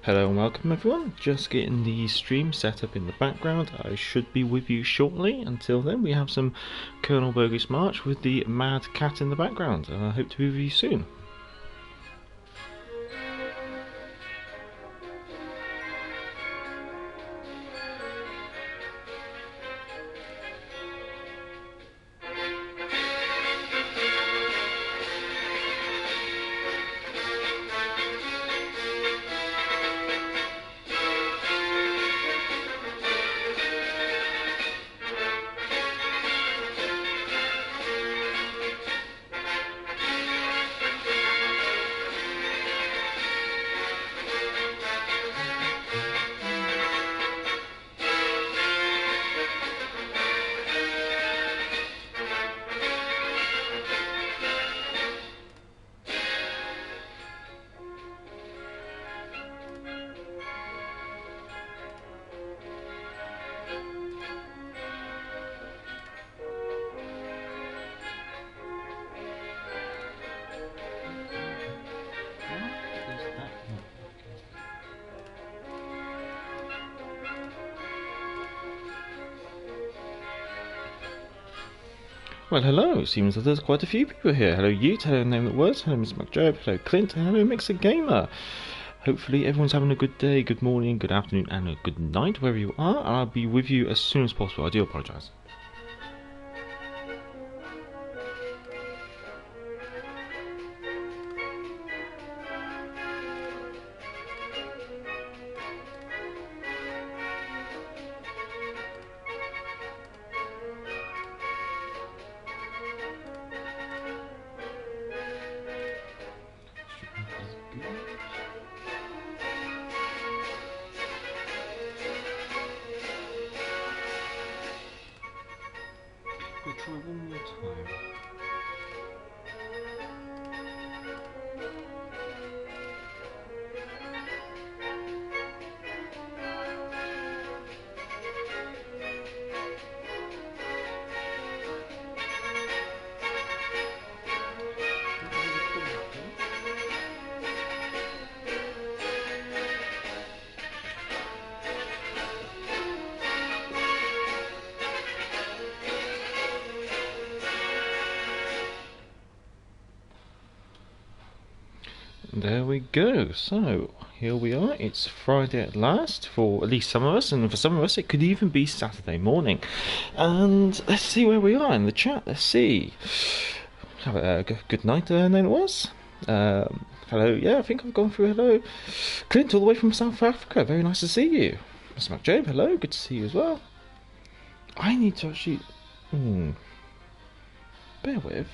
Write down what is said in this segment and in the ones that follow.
Hello and welcome everyone, just getting the stream set up in the background. I should be with you shortly. Until then we have some Colonel Bogus March with the Mad Cat in the background, and I hope to be with you soon. Well, hello. Seems that there's quite a few people here. Hello, Ute. Hello, Name That Was. Hello, Mr. McJob. Hello, Clint. And hello, Mixer Gamer. Hopefully, everyone's having a good day, good morning, good afternoon, and a good night wherever you are. I'll be with you as soon as possible. I do apologise. We'll try one more time. There we go. So here we are. It's Friday at last for at least some of us, and for some of us it could even be Saturday morning. And let's see where we are in the chat. Let's see. Have a good night, Name It Was. Hello. Yeah, I think I've gone through. Hello, Clint, all the way from South Africa. Very nice to see you. Mr. McJob, hello. Good to see you as well. I need to actually. Bear with.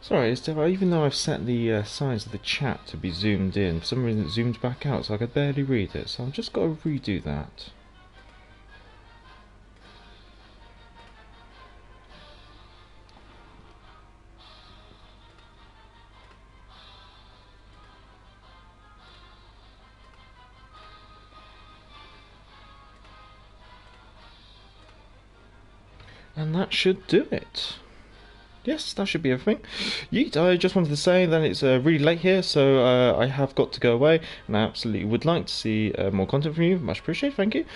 Sorry, even though I've set the size of the chat to be zoomed in, for some reason it zoomed back out, so I could barely read it. So I've just got to redo that. And that should do it. Yes, that should be everything. Yeet, I just wanted to say that it's really late here, so I have got to go away, and I absolutely would like to see more content from you. Much appreciated, thank you.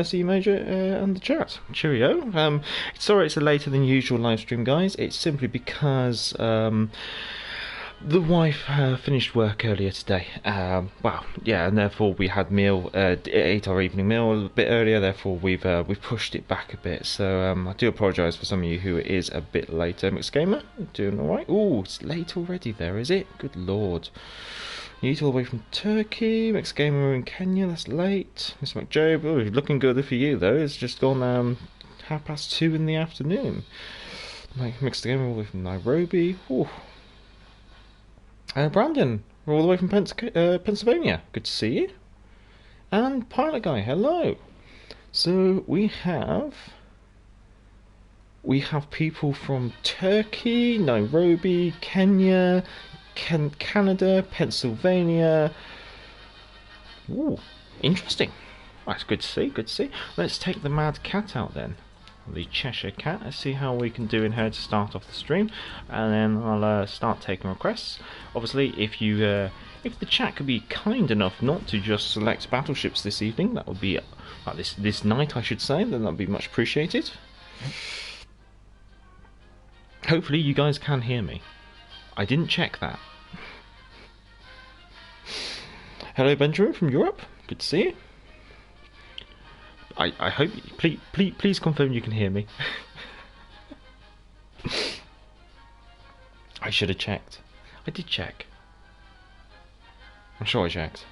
See you, Major, and the chat. Cheerio. Sorry it's a later than usual live stream, guys. It's simply because the wife finished work earlier today. Well, yeah, and therefore we had ate our evening meal a bit earlier. Therefore we've pushed it back a bit. So I do apologise for some of you who it is a bit later. Mixed Gamer, doing all right. Oh, it's late already. There is it. Good lord. You all the way from Turkey. Mixed Gamer in Kenya. That's late. Mr. McJob, oh, looking good for you though. It's just gone 2:30 in the afternoon. Mixed Gamer all the way from Nairobi. Ooh. Brandon, we're all the way from Pennsylvania. Good to see you. And Pilot Guy, hello. So we have people from Turkey, Nairobi, Kenya, Canada, Pennsylvania. Ooh, interesting. That's good to see, good to see. Let's take the mad cat out then. The Cheshire Cat. Let's see how we can do in her to start off the stream, and then I'll start taking requests. Obviously, if the chat could be kind enough not to just select battleships this evening, that would be this night, I should say, then that would be much appreciated. Hopefully, you guys can hear me. I didn't check that. Hello, Benjamin from Europe. Good to see you. I hope please confirm you can hear me. I should have checked. I did check. I'm sure I checked.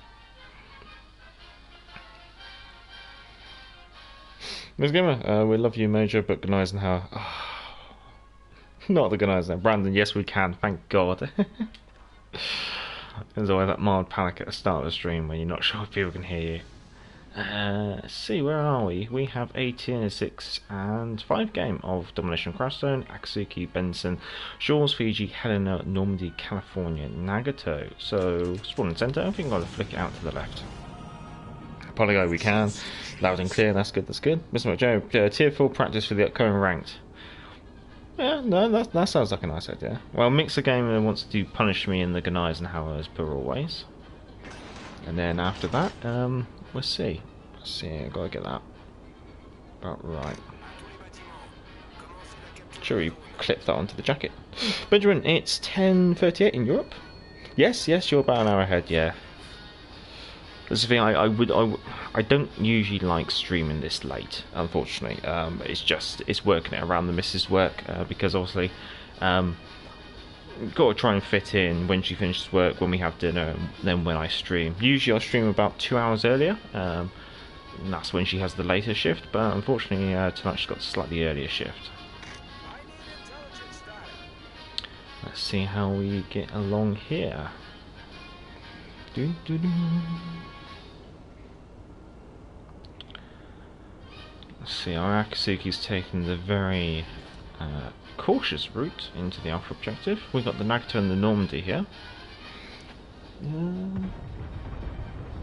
Ms. Gamer, we love you, Major, but Gneisenhower. Oh, not the Gneisenhower. Brandon, yes, we can. Thank God. There's always that mild panic at the start of the stream when you're not sure if people can hear you. Let's see, where are we? We have a tier 6 and 5 game of Domination Crashstone, Akatsuki, Benson, Shores, Fiji, Helena, Normandy, California, Nagato. So, spawn and center, I think I'll flick it out to the left. Polygo, we can. Loud and clear, that's good, that's good. Mr. McJoe, tier 4 practice for the upcoming ranked. Yeah, no, that sounds like a nice idea. Well, Mixer Gamer wants to punish me in the Gneisenhower as per always. And then after that, we'll see. Let's see, I've got to get that about right. Sure, you clip that onto the jacket. Benjamin, it's 10:38 in Europe. Yes, you're about an hour ahead. Yeah. That's the thing. I don't usually like streaming this late. Unfortunately, it's working it around the missus' work because obviously, got to try and fit in when she finishes work, when we have dinner, and then when I stream. Usually I stream about 2 hours earlier, and that's when she has the later shift, but unfortunately tonight she's got a slightly earlier shift. Let's see how we get along here. Let's see, our Akatsuki's taking the very cautious route into the Alpha objective. We've got the Nagato and the Normandy here.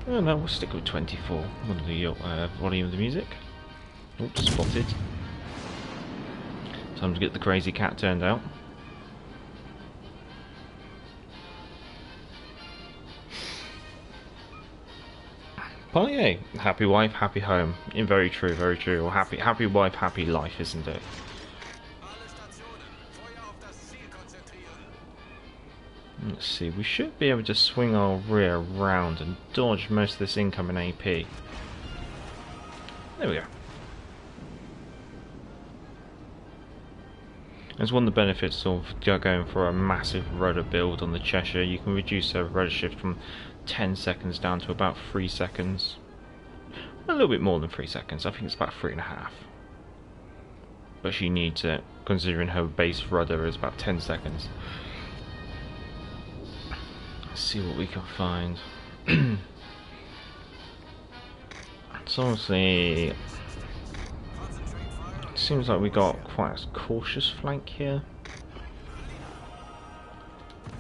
Oh no, we'll stick with 24. What are the volume of the music? Oops, spotted. Time to get the crazy cat turned out. Polly, happy wife, happy home. Very true, very true. Or happy wife, happy life, isn't it? Let's see, we should be able to swing our rear round and dodge most of this incoming AP. There we go. That's one of the benefits of going for a massive rudder build on the Cheshire. You can reduce a rudder shift from 10 seconds down to about 3 seconds. A little bit more than 3 seconds, I think it's about 3.5. But she needs it, considering her base rudder is about 10 seconds. Let's see what we can find. So obviously, it seems like we got quite a cautious flank here.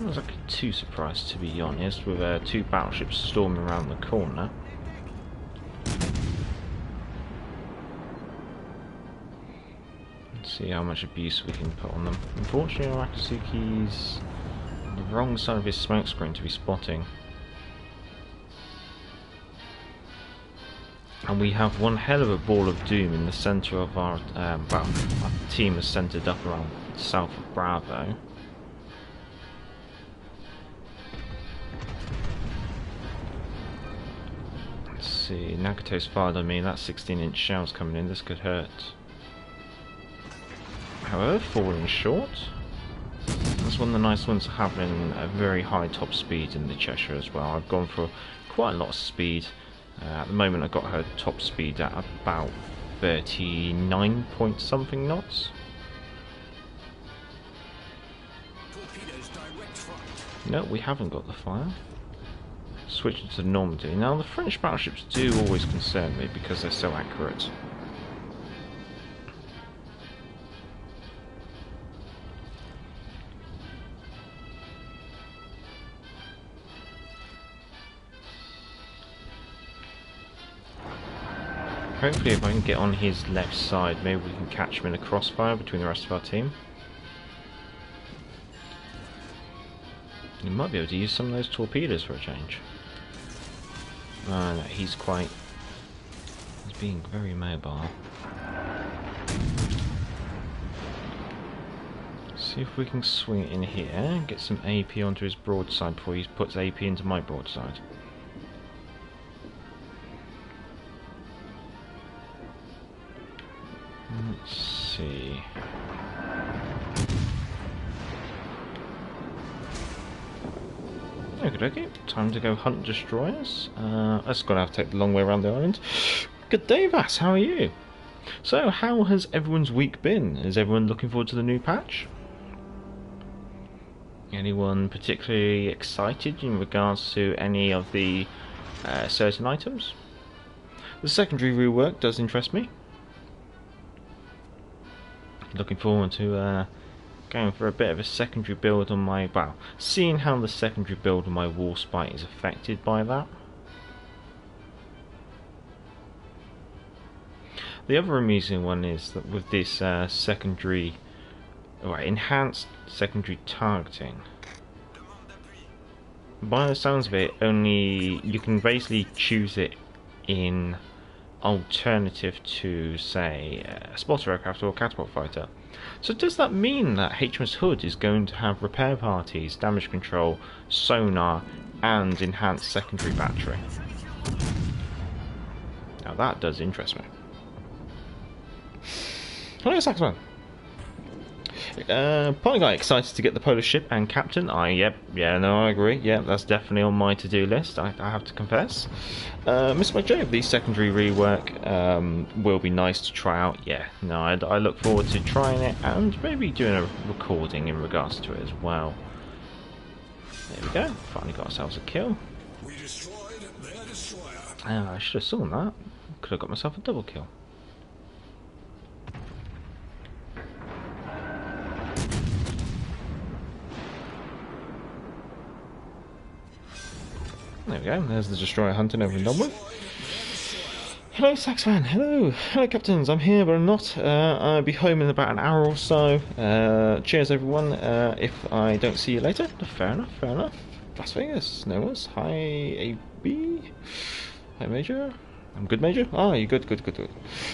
I was actually too surprised, to be honest, with 2 battleships storming around the corner. Let's see how much abuse we can put on them. Unfortunately, Akatsuki's on the wrong side of his smoke screen to be spotting. And we have one hell of a ball of doom in the centre of our, our team is centred up around south of Bravo. Let's see, Nagato's fired on me, that's 16-inch shells coming in, this could hurt. However, falling short. That's one of the nice ones, having a very high top speed in the Cheshire as well. I've gone for quite a lot of speed. At the moment I've got her top speed at about 39 point something knots. No, we haven't got the fire. Switching to Normandy. Now the French battleships do always concern me because they're so accurate. hopefully if I can get on his left side, maybe we can catch him in a crossfire between the rest of our team. You might be able to use some of those torpedoes for a change. No, he's being very mobile. See if we can swing it in here, get some AP onto his broadside before he puts AP into my broadside. Let's see. Okay, time to go hunt destroyers. That's gonna have to take the long way around the island. Good day, Vass. How are you? So, how has everyone's week been? Is everyone looking forward to the new patch? Anyone particularly excited in regards to any of the certain items? The secondary rework does interest me. Looking forward to going for a bit of a secondary build on my, well, seeing how the secondary build on my Warspite is affected by that. The other amusing one is that with this secondary, or enhanced secondary targeting, by the sounds of it, only you can basically choose it in alternative to, say, a spotter aircraft or a catapult fighter. So does that mean that HMS Hood is going to have repair parties, damage control, sonar, and enhanced secondary battery? Now that does interest me. Hello, Saxman. Partly got excited to get the Polish ship and captain. I agree. Yeah, that's definitely on my to-do list. I have to confess. Mr. McJoe, the secondary rework will be nice to try out. Yeah, no, I look forward to trying it and maybe doing a recording in regards to it as well. There we go. Finally got ourselves a kill. We destroyed their destroyer. I should have saw that. Could have got myself a double kill. There we go, there's the destroyer hunting over and done with. Hello, Saxfan. Hello. Hello, captains. I'm here, but I'm not. I'll be home in about an hour or so. Cheers, everyone. If I don't see you later, fair enough, fair enough. Las Vegas, no worries. Hi, AB. Hi, Major. I'm good, Major. Ah, you good, good, good, good.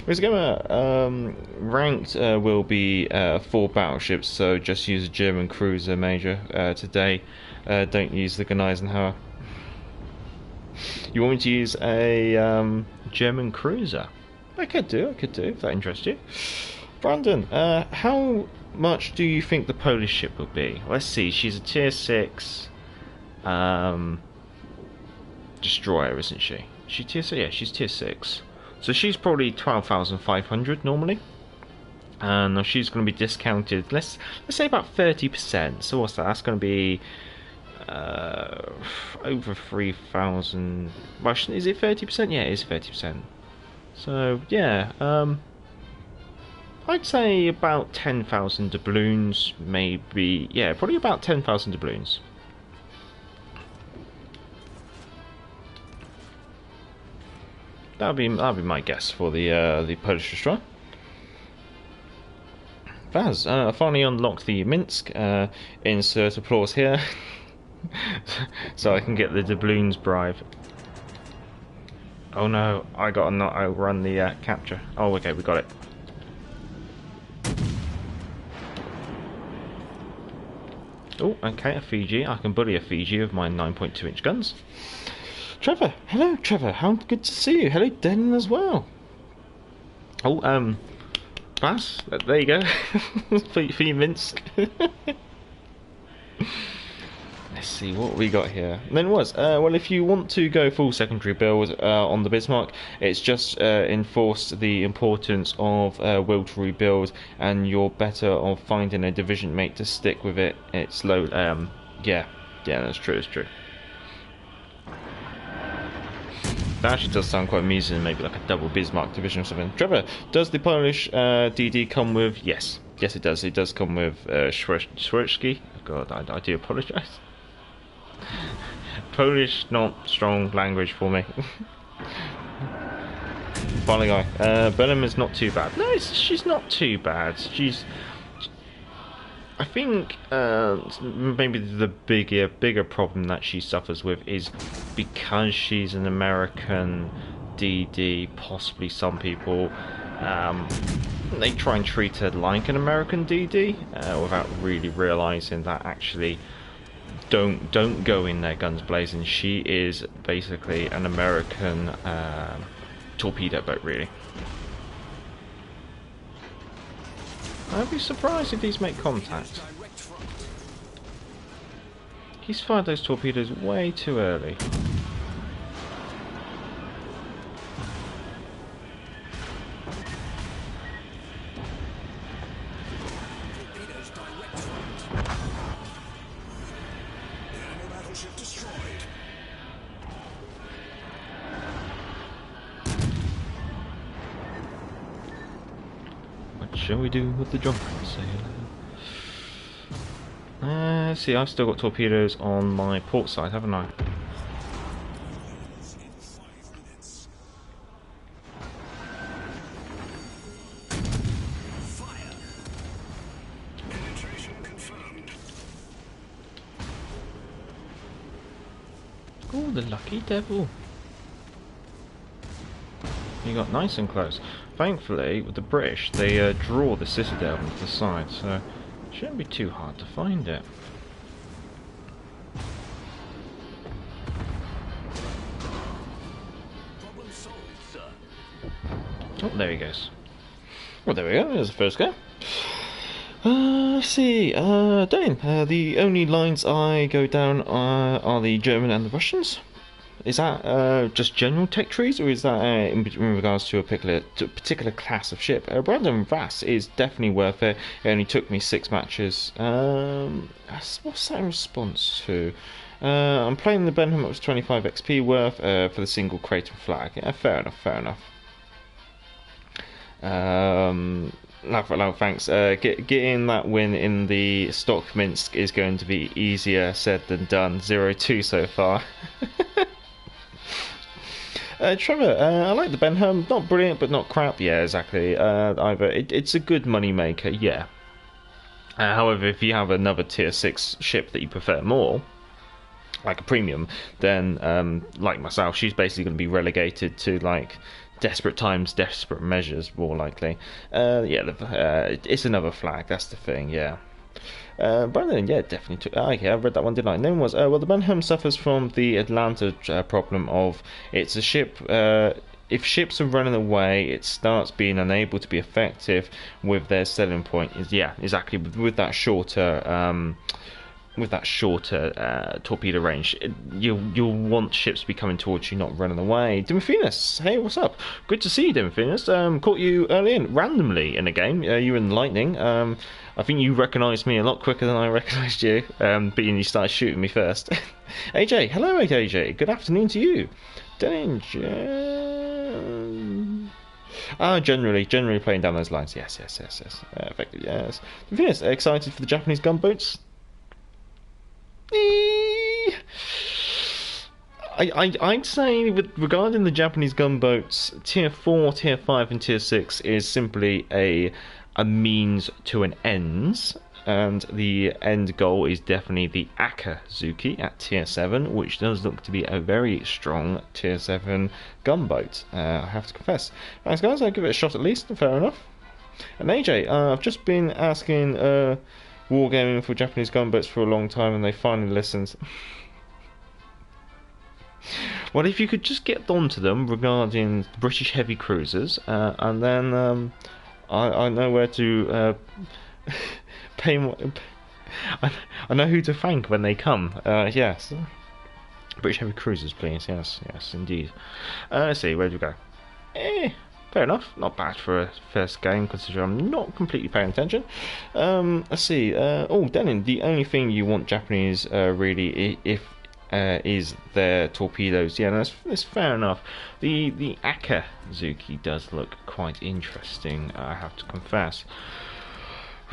Mr. Gamer, ranked will be 4 battleships, so just use a German cruiser, Major, today. Don't use the Gneisenhower. You want me to use a German cruiser? I could do, if that interests you. Brandon, how much do you think the Polish ship will be? Let's see, she's a tier 6 destroyer, isn't she? She tier 6? Yeah, she's tier 6. So she's probably 12,500 normally. And she's going to be discounted, let's say about 30%. So what's that? That's going to be over 3,000. Well, is it 30%? Yeah, it is 30%. So yeah, I'd say about 10,000 doubloons, maybe. Yeah, probably about 10,000 doubloons. That'll be my guess for the Polish destroyer. Vaz, I finally unlocked the Minsk. Insert applause here. So I can get the doubloons bribe. Oh no, I gotta not outrun the capture. Oh, okay, we got it. Oh, okay, a Fiji. I can bully a Fiji with my 9.2-inch guns. Trevor, hello, Trevor. How good to see you. Hello, Den as well. Oh, pass. There you go. for you, Minsk. Let's see what we got here. And then it was, well, if you want to go full secondary build on the Bismarck, it's just enforced the importance of will to rebuild, and you're better off finding a division mate to stick with it. It's low. Yeah, that's true. It's true. That actually does sound quite amusing, maybe like a double Bismarck division or something. Trevor, does the Polish DD come with? Yes, it does. It does come with Schwerzki. God, I do apologise. Polish, not strong language for me. final guy. Burnham is not too bad. No, she's not too bad. I think maybe the bigger problem that she suffers with is because she's an American DD. Possibly some people they try and treat her like an American DD without really realizing that actually don't go in there guns blazing. She is basically an American torpedo boat, really. I'd be surprised if these make contact. He's fired those torpedoes way too early. What shall we do with the drunken sailor? See, I've still got torpedoes on my port side, haven't I? Oh, the lucky devil. You got nice and close. Thankfully, with the British, they draw the citadel into the side, so it shouldn't be too hard to find it. Oh, there he goes. Well, there we go. There's the first go. Let's see. Dane, the only lines I go down are the German and the Russians. Is that just general tech trees, or is that in regards to a particular class of ship? Brandon Vass is definitely worth it. It only took me 6 matches. What's that in response to? I'm playing the Benham. It was 25 XP worth for the single crater flag. Yeah, fair enough. Fair enough. No, thanks. Getting that win in the Stock Minsk is going to be easier said than done. 0-2 so far. Trevor, I like the Benham. Not brilliant, but not crap. Yeah, exactly. Either it's a good money maker. Yeah. However, if you have another tier 6 ship that you prefer more, like a premium, then like myself, she's basically going to be relegated to like desperate times, desperate measures, more likely. It's another flag. That's the thing. Yeah. Brandon, yeah, definitely took. Okay, I read that one, didn't I? Name was well, the Benham suffers from the Atlanta problem of it's a ship. If ships are running away, it starts being unable to be effective with their selling point. Is yeah, exactly with that shorter. With that shorter torpedo range, you'll want ships to be coming towards you, not running away. Dimophenus, hey, what's up? Good to see you, Dimophenus. Caught you early in, randomly in a game. You were in Lightning. I think you recognised me a lot quicker than I recognised you, being you started shooting me first. AJ, hello AJ, good afternoon to you. Generally playing down those lines. Yes. Effectively, yes. Dimophenus, excited for the Japanese gunboats? I'd say regarding the Japanese gunboats, tier 4, tier 5 and tier 6 is simply a means to an ends, and the end goal is definitely the Akazuki at tier 7, which does look to be a very strong tier 7 gunboat, I have to confess. Thanks guys, I'll give it a shot at least, fair enough. And AJ, I've just been asking wargaming for Japanese gunboats for a long time, and they finally listened. Well, if you could just get onto them regarding British heavy cruisers, and then I know where to pay more. I know who to thank when they come. Yes, British heavy cruisers, please. Yes, indeed. Let's see, where do we go? Fair enough, not bad for a first game, considering I'm not completely paying attention. Let's see. Denon, the only thing you want Japanese really is their torpedoes. Yeah, that's fair enough. The Akazuki does look quite interesting, I have to confess.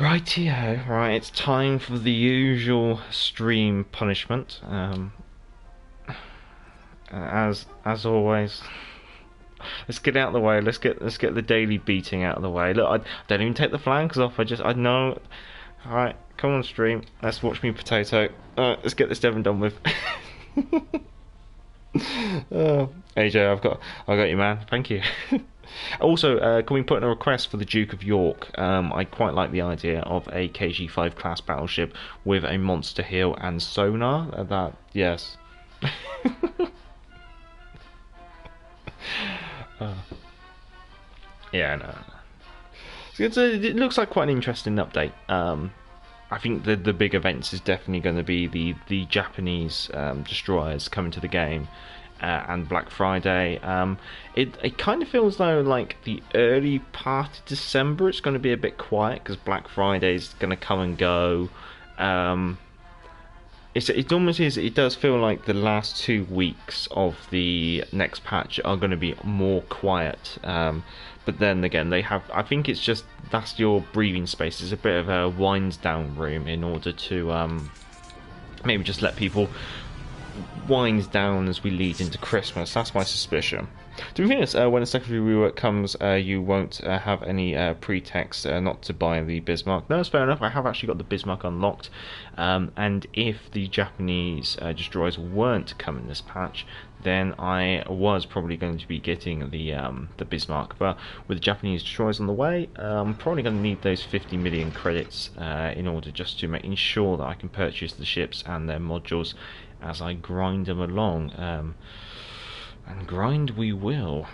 Rightio, right, it's time for the usual stream punishment. As always. Let's get it out of the way. Let's get the daily beating out of the way. Look, I don't even take the flanks off. I know. All right, come on, stream. Let's watch me potato. Let's get this Devon done with. AJ, I got you, man. Thank you. Also, can we put in a request for the Duke of York? I quite like the idea of a KG-5 class battleship with a monster heel and sonar. That, yes. Yeah, no. It looks like quite an interesting update. I think the big events is definitely going to be the Japanese destroyers coming to the game. And Black Friday. It kind of feels though like the early part of December it's going to be a bit quiet because Black Friday is going to come and go. It almost is. It does feel like the last 2 weeks of the next patch are going to be more quiet. But then again, they have. I think it's just that's your breathing space. It's a bit of a wind down room in order to maybe just let people winds down as we lead into Christmas. That's my suspicion. To be honest, when a secondary rework comes, you won't have any pretext not to buy the Bismarck. No, that's fair enough. I have actually got the Bismarck unlocked, and if the Japanese destroyers weren't to come in this patch, then I was probably going to be getting the Bismarck. But with the Japanese destroyers on the way, I'm probably going to need those 50 million credits in order just to make sure that I can purchase the ships and their modules as I grind them along, and grind we will.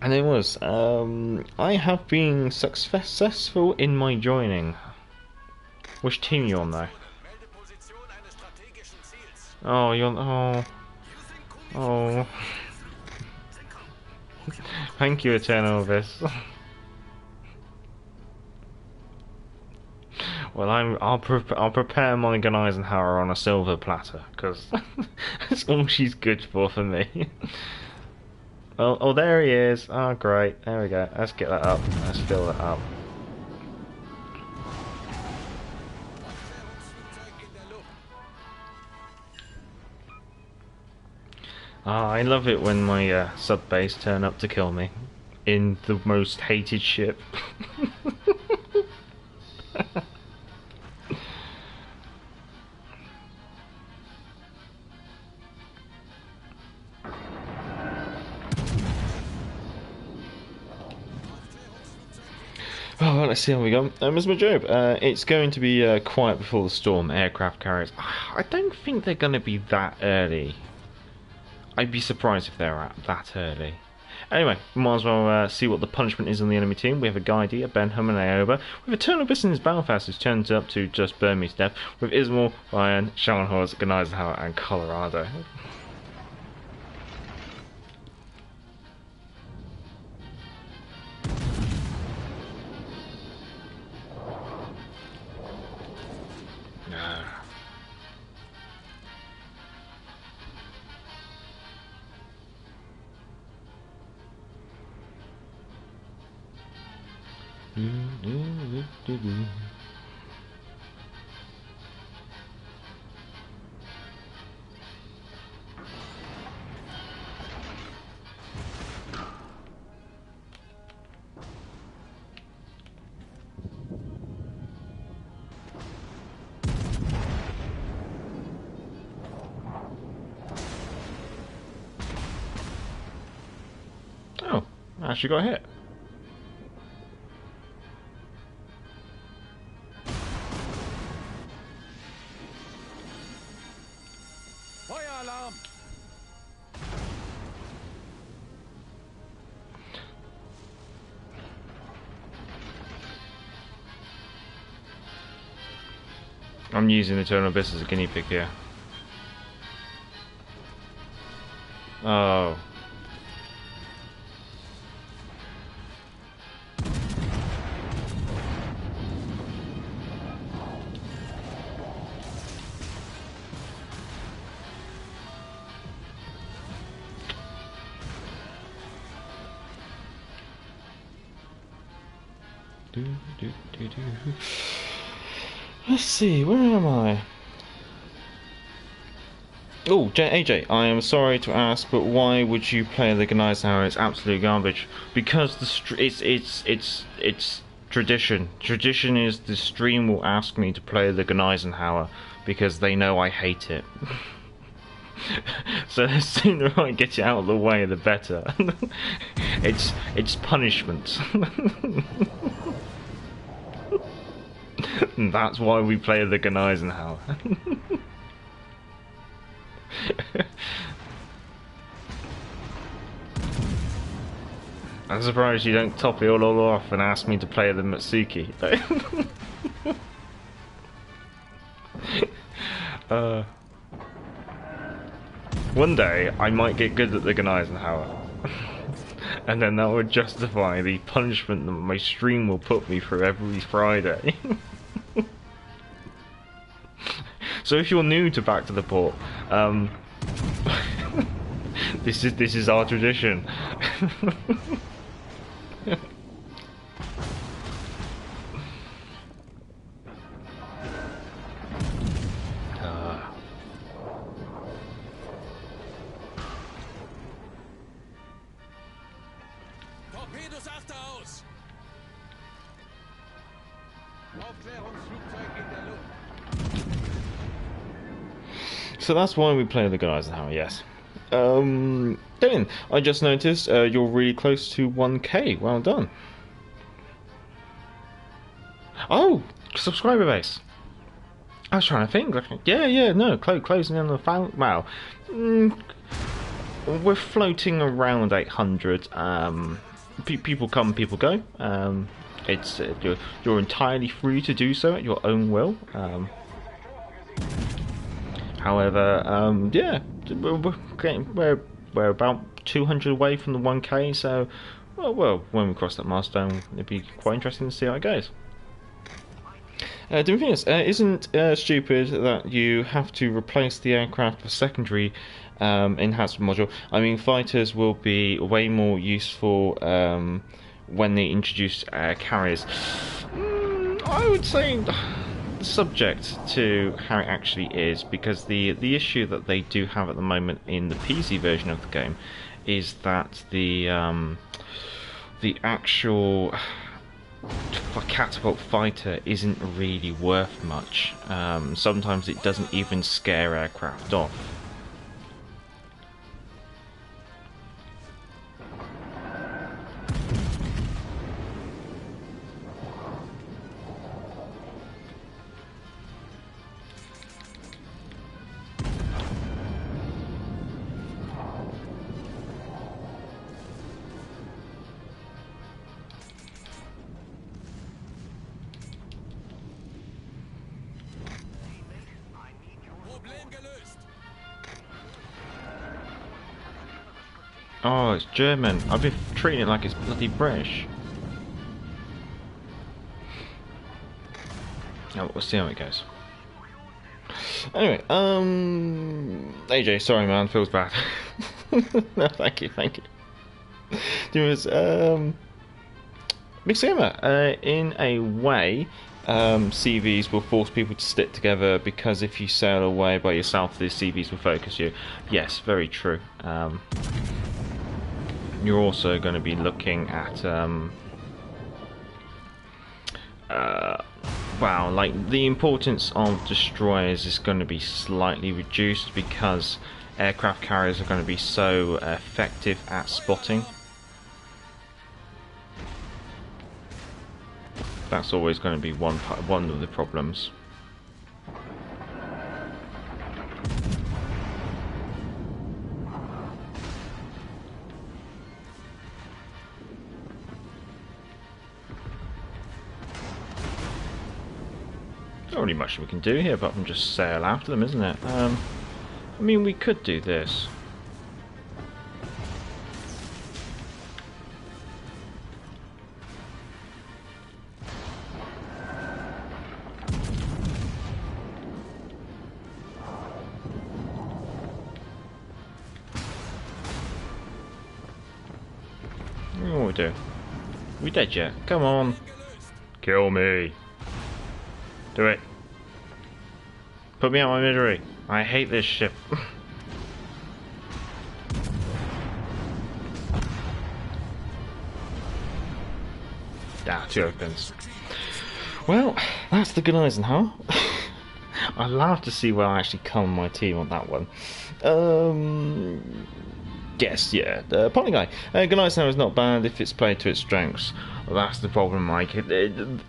And it was, I have been successful in my joining. Which team are you on though? Oh, you're oh. Thank you, Eternal Abyss. Well, I'll prepare Monica Eisenhower on a silver platter because that's all she's good for me. Well, oh, there he is. Oh, great. There we go. Let's get that up. Let's fill that up. I love it when my sub base turn up to kill me in the most hated ship. Oh, well, let's see how we go. Ms. Majob, it's going to be quiet before the storm. Aircraft carriers. I don't think they're going to be that early. I'd be surprised if they're that early. Anyway, we might as well see what the punishment is on the enemy team. We have a Guidey, a Benham, and Aoba. We have Eternal Abyss in his Belfast, who's turned up to just burn me to death. With Ismail, Ryan, Schallenhorst, Gneisenhower, and Colorado. Oh, I actually got hit. Feueralarm! I'm using Eternal Abyss as a guinea pig here. Oh. Let's see, where am I? Oh, AJ, I am sorry to ask, but why would you play the Gneisenhower? It's absolute garbage. Because it's tradition. Tradition is the stream will ask me to play the Gneisenhower because they know I hate it. So the sooner I get it out of the way, the better. It's punishment. And that's why we play the Gneisenhower. I'm surprised you don't top it all off and ask me to play the Matsuki. One day I might get good at the Gneisenhower. And then that would justify the punishment that my stream will put me through every Friday. So if you're new to Back to the Port, this is our tradition. Torpedos achteraus! Aufklärungsflugzeug in der Luft. So that's why we play the Gneisenhower, yes. Dylan, I just noticed you're really close to 1K. Well done. Oh, subscriber base. I was trying to think. Yeah, no, closing in on the wow. We're floating around 800. People come, people go. It's you're entirely free to do so at your own will. However, yeah, we're about 200 away from the 1K, so well, when we cross that milestone, it'd be quite interesting to see how it goes. Dimitrius, isn't stupid that you have to replace the aircraft with secondary enhancement module? I mean, fighters will be way more useful when they introduce carriers. I would say subject to how it actually is, because the issue that they do have at the moment in the PC version of the game is that the actual catapult fighter isn't really worth much. Sometimes it doesn't even scare aircraft off. Oh, it's German. I've been treating it like it's bloody British. Oh, we'll see how it goes. Anyway, AJ, sorry man, feels bad. No, thank you. There was, Mixima, in a way, CVs will force people to stick together, because if you sail away by yourself, the CVs will focus you. Yes, very true. You're also going to be looking at wow, like the importance of destroyers is going to be slightly reduced, because aircraft carriers are going to be so effective at spotting. That's always going to be one of the problems. Not really much we can do here apart from just sail after them, isn't it? I mean, we could do this. What we do? We dead yet? Come on. Kill me. Do it. Put me out of my misery. I hate this ship. 2 opens. Well, that's the good Eisenhower. I'd love to see where I actually come my team on that one. Yes, yeah. Polly guy. Good Eisenhower is not bad if it's played to its strengths. Well, that's the problem, Mike.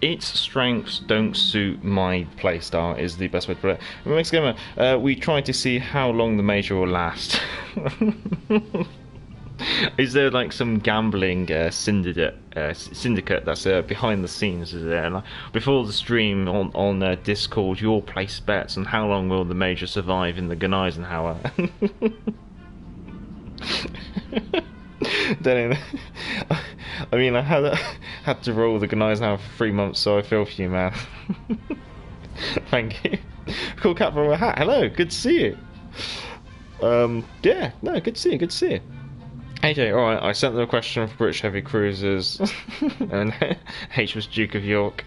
Its strengths don't suit my playstyle, is the best way to put it. Next gamer, we tried to see how long the major will last. Is there like some gambling syndicate that's behind the scenes? Is there? Like, before the stream on Discord, you all place bets on how long will the major survive in the Gun Eisenhower. I mean, I had to roll the Gun Eisenhower for 3 months, so I feel for you, man. Thank you. Cool cat from a hat. Hello, good to see you. Yeah, no, good to see you. Good to see you. AJ, alright, I sent them a question for British heavy cruisers, and H was Duke of York.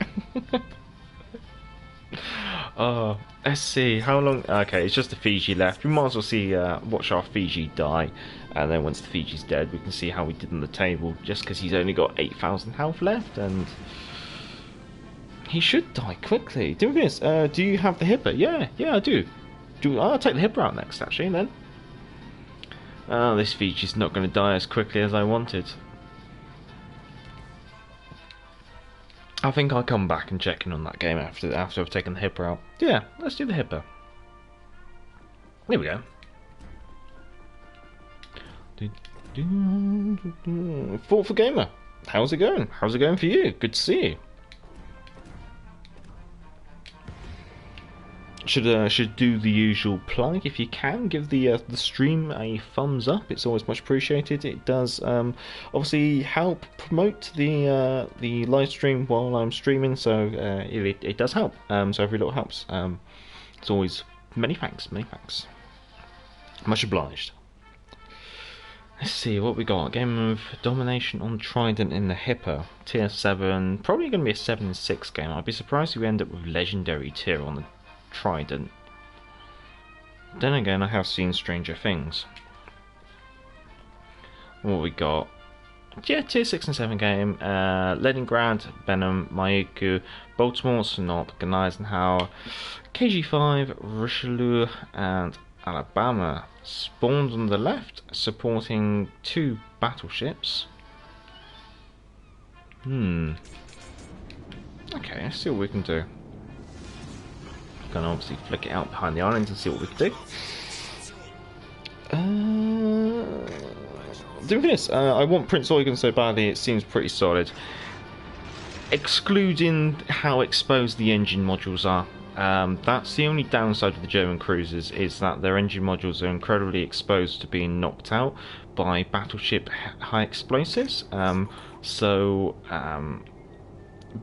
Oh, let's see, how long... Okay, it's just the Fiji left. We might as well see, watch our Fiji die, and then once the Fiji's dead, we can see how we did on the table, just because he's only got 8,000 health left, and... he should die quickly. Do you have the Hipper? Yeah, I do. I'll take the Hipper out next, actually, then. Oh, this Fiji's not going to die as quickly as I wanted. I think I'll come back and check in on that game after I've taken the Hipper out. Yeah, let's do the Hipper. There we go. Fought for Gamer. How's it going? How's it going for you? Good to see you. Should do the usual plug if you can. Give the stream a thumbs up. It's always much appreciated. It does obviously help promote the live stream while I'm streaming. So it does help. So every little helps. It's always many thanks. Much obliged. Let's see what we got. Game of domination on Trident in the Hipper. Tier 7. Probably going to be a 7-6 game. I'd be surprised if we end up with legendary tier on the Trident. Then again, I have seen stranger things. What we got? Yeah, tier 6 and 7 game. Leningrad, Benham, Mayuku, Baltimore, Sinop, Gun Eisenhower, KG5, Richelieu, and Alabama. Spawned on the left, supporting 2 battleships. Okay, let's see what we can do. Gonna obviously flick it out behind the islands and see what we can do. Doing this, I want Prince Eugen so badly, it seems pretty solid. Excluding how exposed the engine modules are. That's the only downside of the German cruisers, is that their engine modules are incredibly exposed to being knocked out by battleship high explosives. So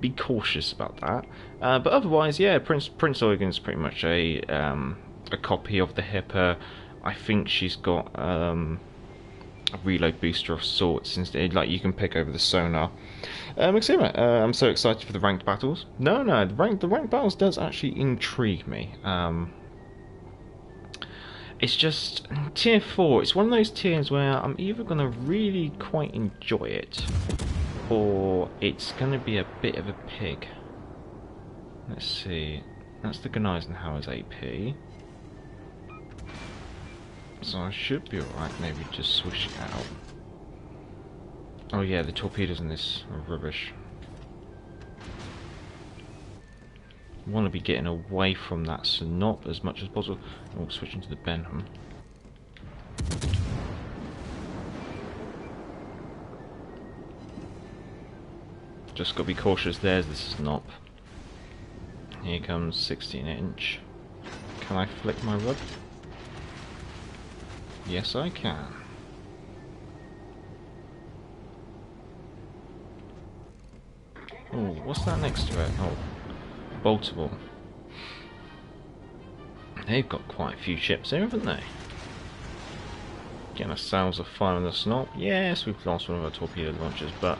be cautious about that. But otherwise, yeah, Prince Eugen's pretty much a copy of the Hipper. I think she's got a reload booster of sorts, instead, like you can pick over the sonar. Maxima, I'm so excited for the ranked battles. No, the ranked battles does actually intrigue me. It's just tier 4. It's one of those tiers where I'm either gonna really quite enjoy it, or it's going to be a bit of a pig. Let's see. That's the Gun Eisenhower's AP. So I should be alright, maybe just switch it out. Oh yeah, the torpedoes in this are rubbish. I want to be getting away from that Sinop as much as possible. Oh, switching to the Benham. Just got to be cautious. There's the Snop. Here comes 16-inch. Can I flick my rod? Yes, I can. Oh, what's that next to it? Oh, Baltimore. They've got quite a few ships here, haven't they? Getting ourselves a fire on the Snop. Yes, we've lost one of our torpedo launchers, but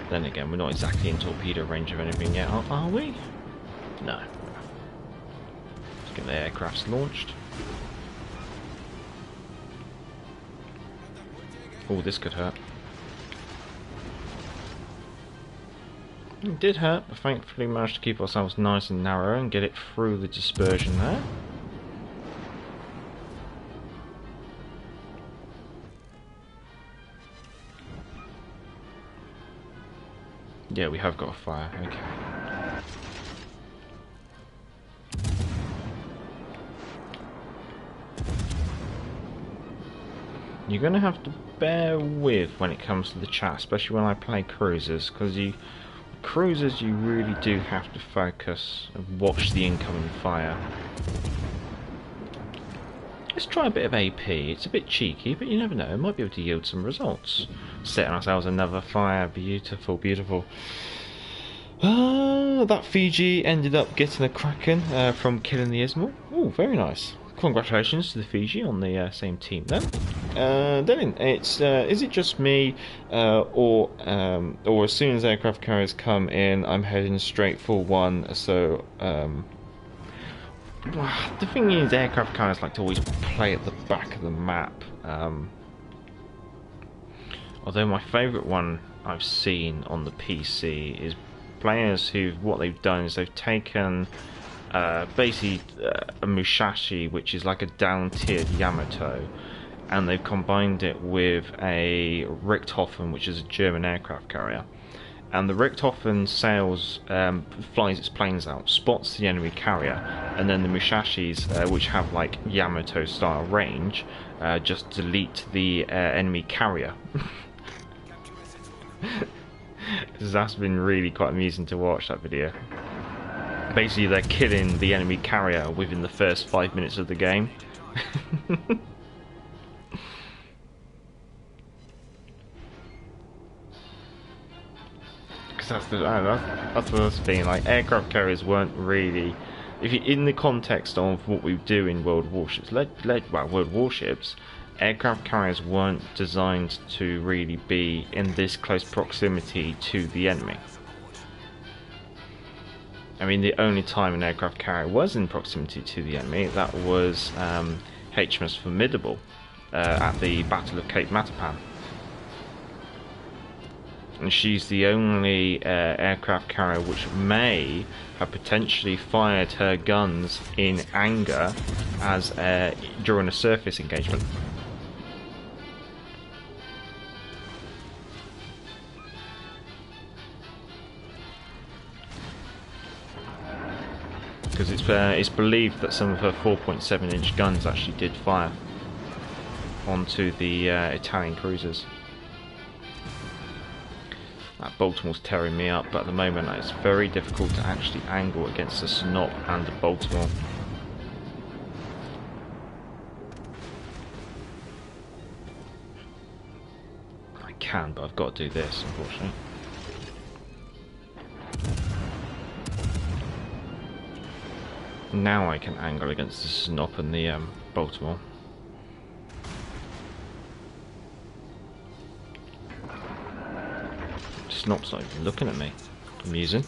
then again, we're not exactly in torpedo range of anything yet, are we? No. Let's get the aircrafts launched. Oh, this could hurt. It did hurt, but thankfully managed to keep ourselves nice and narrow and get it through the dispersion there. Yeah, we have got a fire, okay. You're going to have to bear with when it comes to the chat, especially when I play cruisers, because cruisers you really do have to focus and watch the incoming fire. Let's try a bit of AP. It's a bit cheeky, but you never know, it might be able to yield some results. Setting ourselves another fire, beautiful, beautiful. That Fiji ended up getting a Kraken from killing the Ismail. Oh, very nice. Congratulations to the Fiji on the same team then. Then it's is it just me, or as soon as aircraft carriers come in, I'm heading straight for one. So the thing is, aircraft carriers like to always play at the back of the map. Although my favourite one I've seen on the PC is players who, what they've done is they've taken basically a Musashi, which is like a down-tiered Yamato, and they've combined it with a Richthofen, which is a German aircraft carrier. And the Richthofen flies its planes out, spots the enemy carrier, and then the Musashis, which have like Yamato-style range, just delete the enemy carrier. That's been really quite amusing to watch, that video. Basically, they're killing the enemy carrier within the first 5 minutes of the game. Because that's what I was thinking. Like, aircraft carriers weren't really, if you in the context of what we do in World of Warships, World Warships, aircraft carriers weren't designed to really be in this close proximity to the enemy. I mean, the only time an aircraft carrier was in proximity to the enemy, that was HMS Formidable at the Battle of Cape Matapan. And she's the only aircraft carrier which may have potentially fired her guns in anger as during a surface engagement. Because it's believed that some of her 4.7-inch guns actually did fire onto the Italian cruisers. That Baltimore's tearing me up, but at the moment it's very difficult to actually angle against the Snot and the Baltimore. I can, but I've got to do this, unfortunately. Now I can angle against the Snop and the Baltimore. Snop's not even looking at me. Amusing.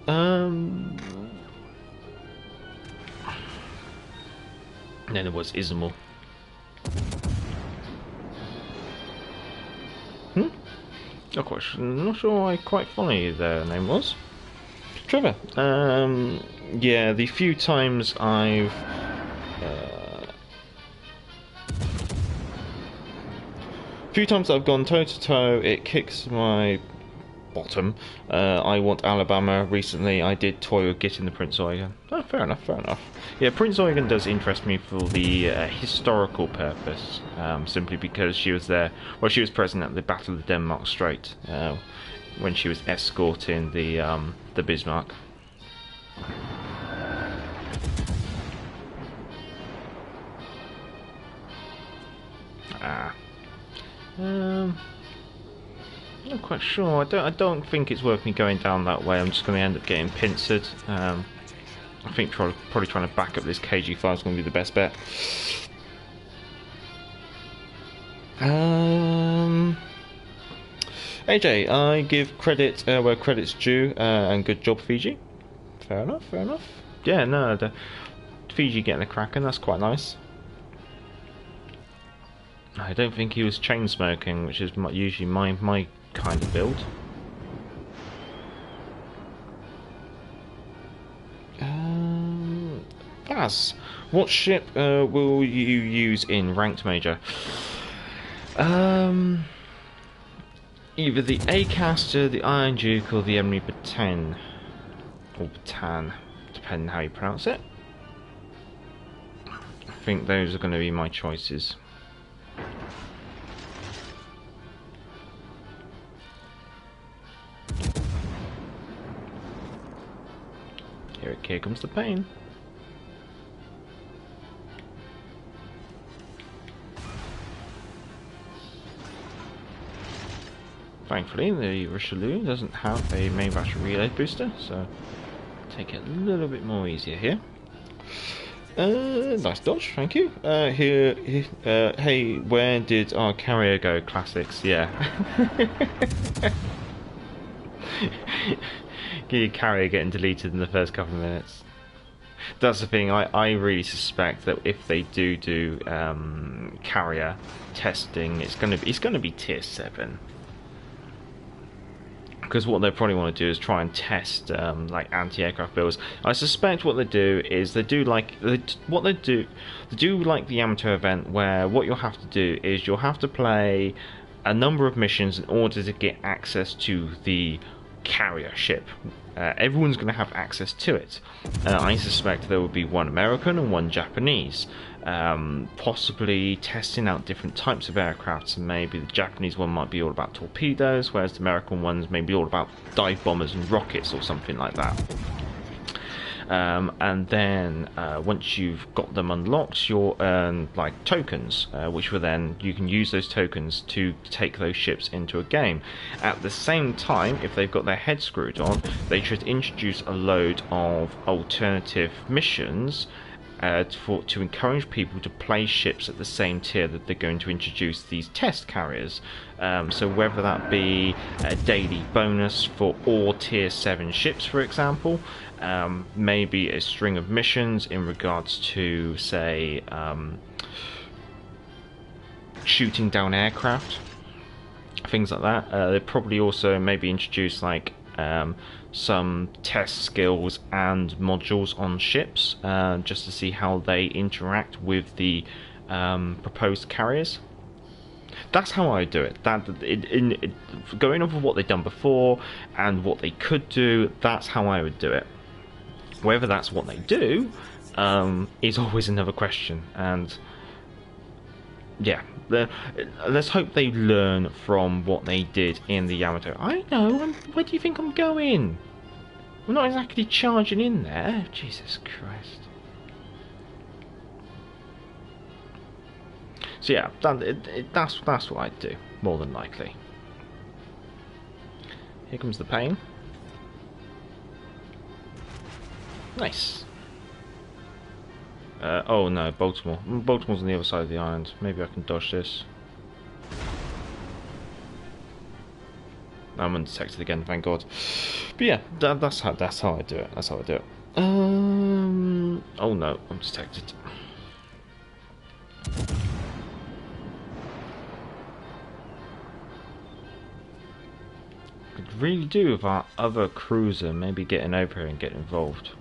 Then there was Ismail. Not sure I quite follow you there. Their name was Trevor. Yeah, the few times I've gone toe to toe, it kicks my bottom. I want Alabama. Recently, I did toy with getting the Prince Eugen. Oh, fair enough, fair enough. Yeah, Prince Eugen does interest me for the historical purpose, simply because she was there. Well, she was present at the Battle of the Denmark Strait when she was escorting the Bismarck. Not quite sure. I don't think it's worth me going down that way. I'm just going to end up getting pincered. I think probably trying to back up this KG5 is going to be the best bet. AJ, I give credit where credit's due, and good job, Fiji. Fair enough, fair enough. Yeah, no, the Fiji getting a Kraken, that's quite nice. I don't think he was chain smoking, which is usually my kind of build. Baz, what ship will you use in Ranked Major? Either the A-Caster, the Iron Duke, or the Emily Batan. Or Batan, depending how you pronounce it. I think those are going to be my choices. Here comes the pain. Thankfully, the Richelieu doesn't have a main battery relay booster, so take it a little bit more easier here. Nice dodge, thank you. Hey, where did our carrier go? Classics, yeah. Your carrier getting deleted in the first couple of minutes. That's the thing. I really suspect that if they do carrier testing, it's gonna be tier 7. Because what they probably want to do is try and test like anti-aircraft builds. I suspect what they do is they do like the Yamato event, where what you'll have to do is you'll have to play a number of missions in order to get access to the carrier ship. Everyone's going to have access to it. I suspect there will be one American and one Japanese, possibly testing out different types of aircraft. So maybe the Japanese one might be all about torpedoes, whereas the American ones may be all about dive bombers and rockets or something like that. And then once you've got them unlocked, you'll earn like tokens, which will then you can use those tokens to take those ships into a game. At the same time, if they've got their head screwed on, they should introduce a load of alternative missions to encourage people to play ships at the same tier that they're going to introduce these test carriers. So whether that be a daily bonus for all tier 7 ships, for example, maybe a string of missions in regards to, say, shooting down aircraft, things like that. They probably also maybe introduce like some test skills and modules on ships, just to see how they interact with the proposed carriers. That's how I do it. Going off of what they've done before and what they could do, that's how I would do it. Whether that's what they do is always another question. And yeah, let's hope they learn from what they did in the Yamato. I know, where do you think I'm going? I'm not exactly charging in there. Jesus Christ. So yeah, that's what I'd do, more than likely. Here comes the pain. Nice. Oh no, Baltimore. Baltimore's on the other side of the island. Maybe I can dodge this. I'm undetected again, thank God. But yeah, that's how I do it. That's how I do it. Oh no, I'm detected. Could really do with our other cruiser maybe getting over here and getting involved.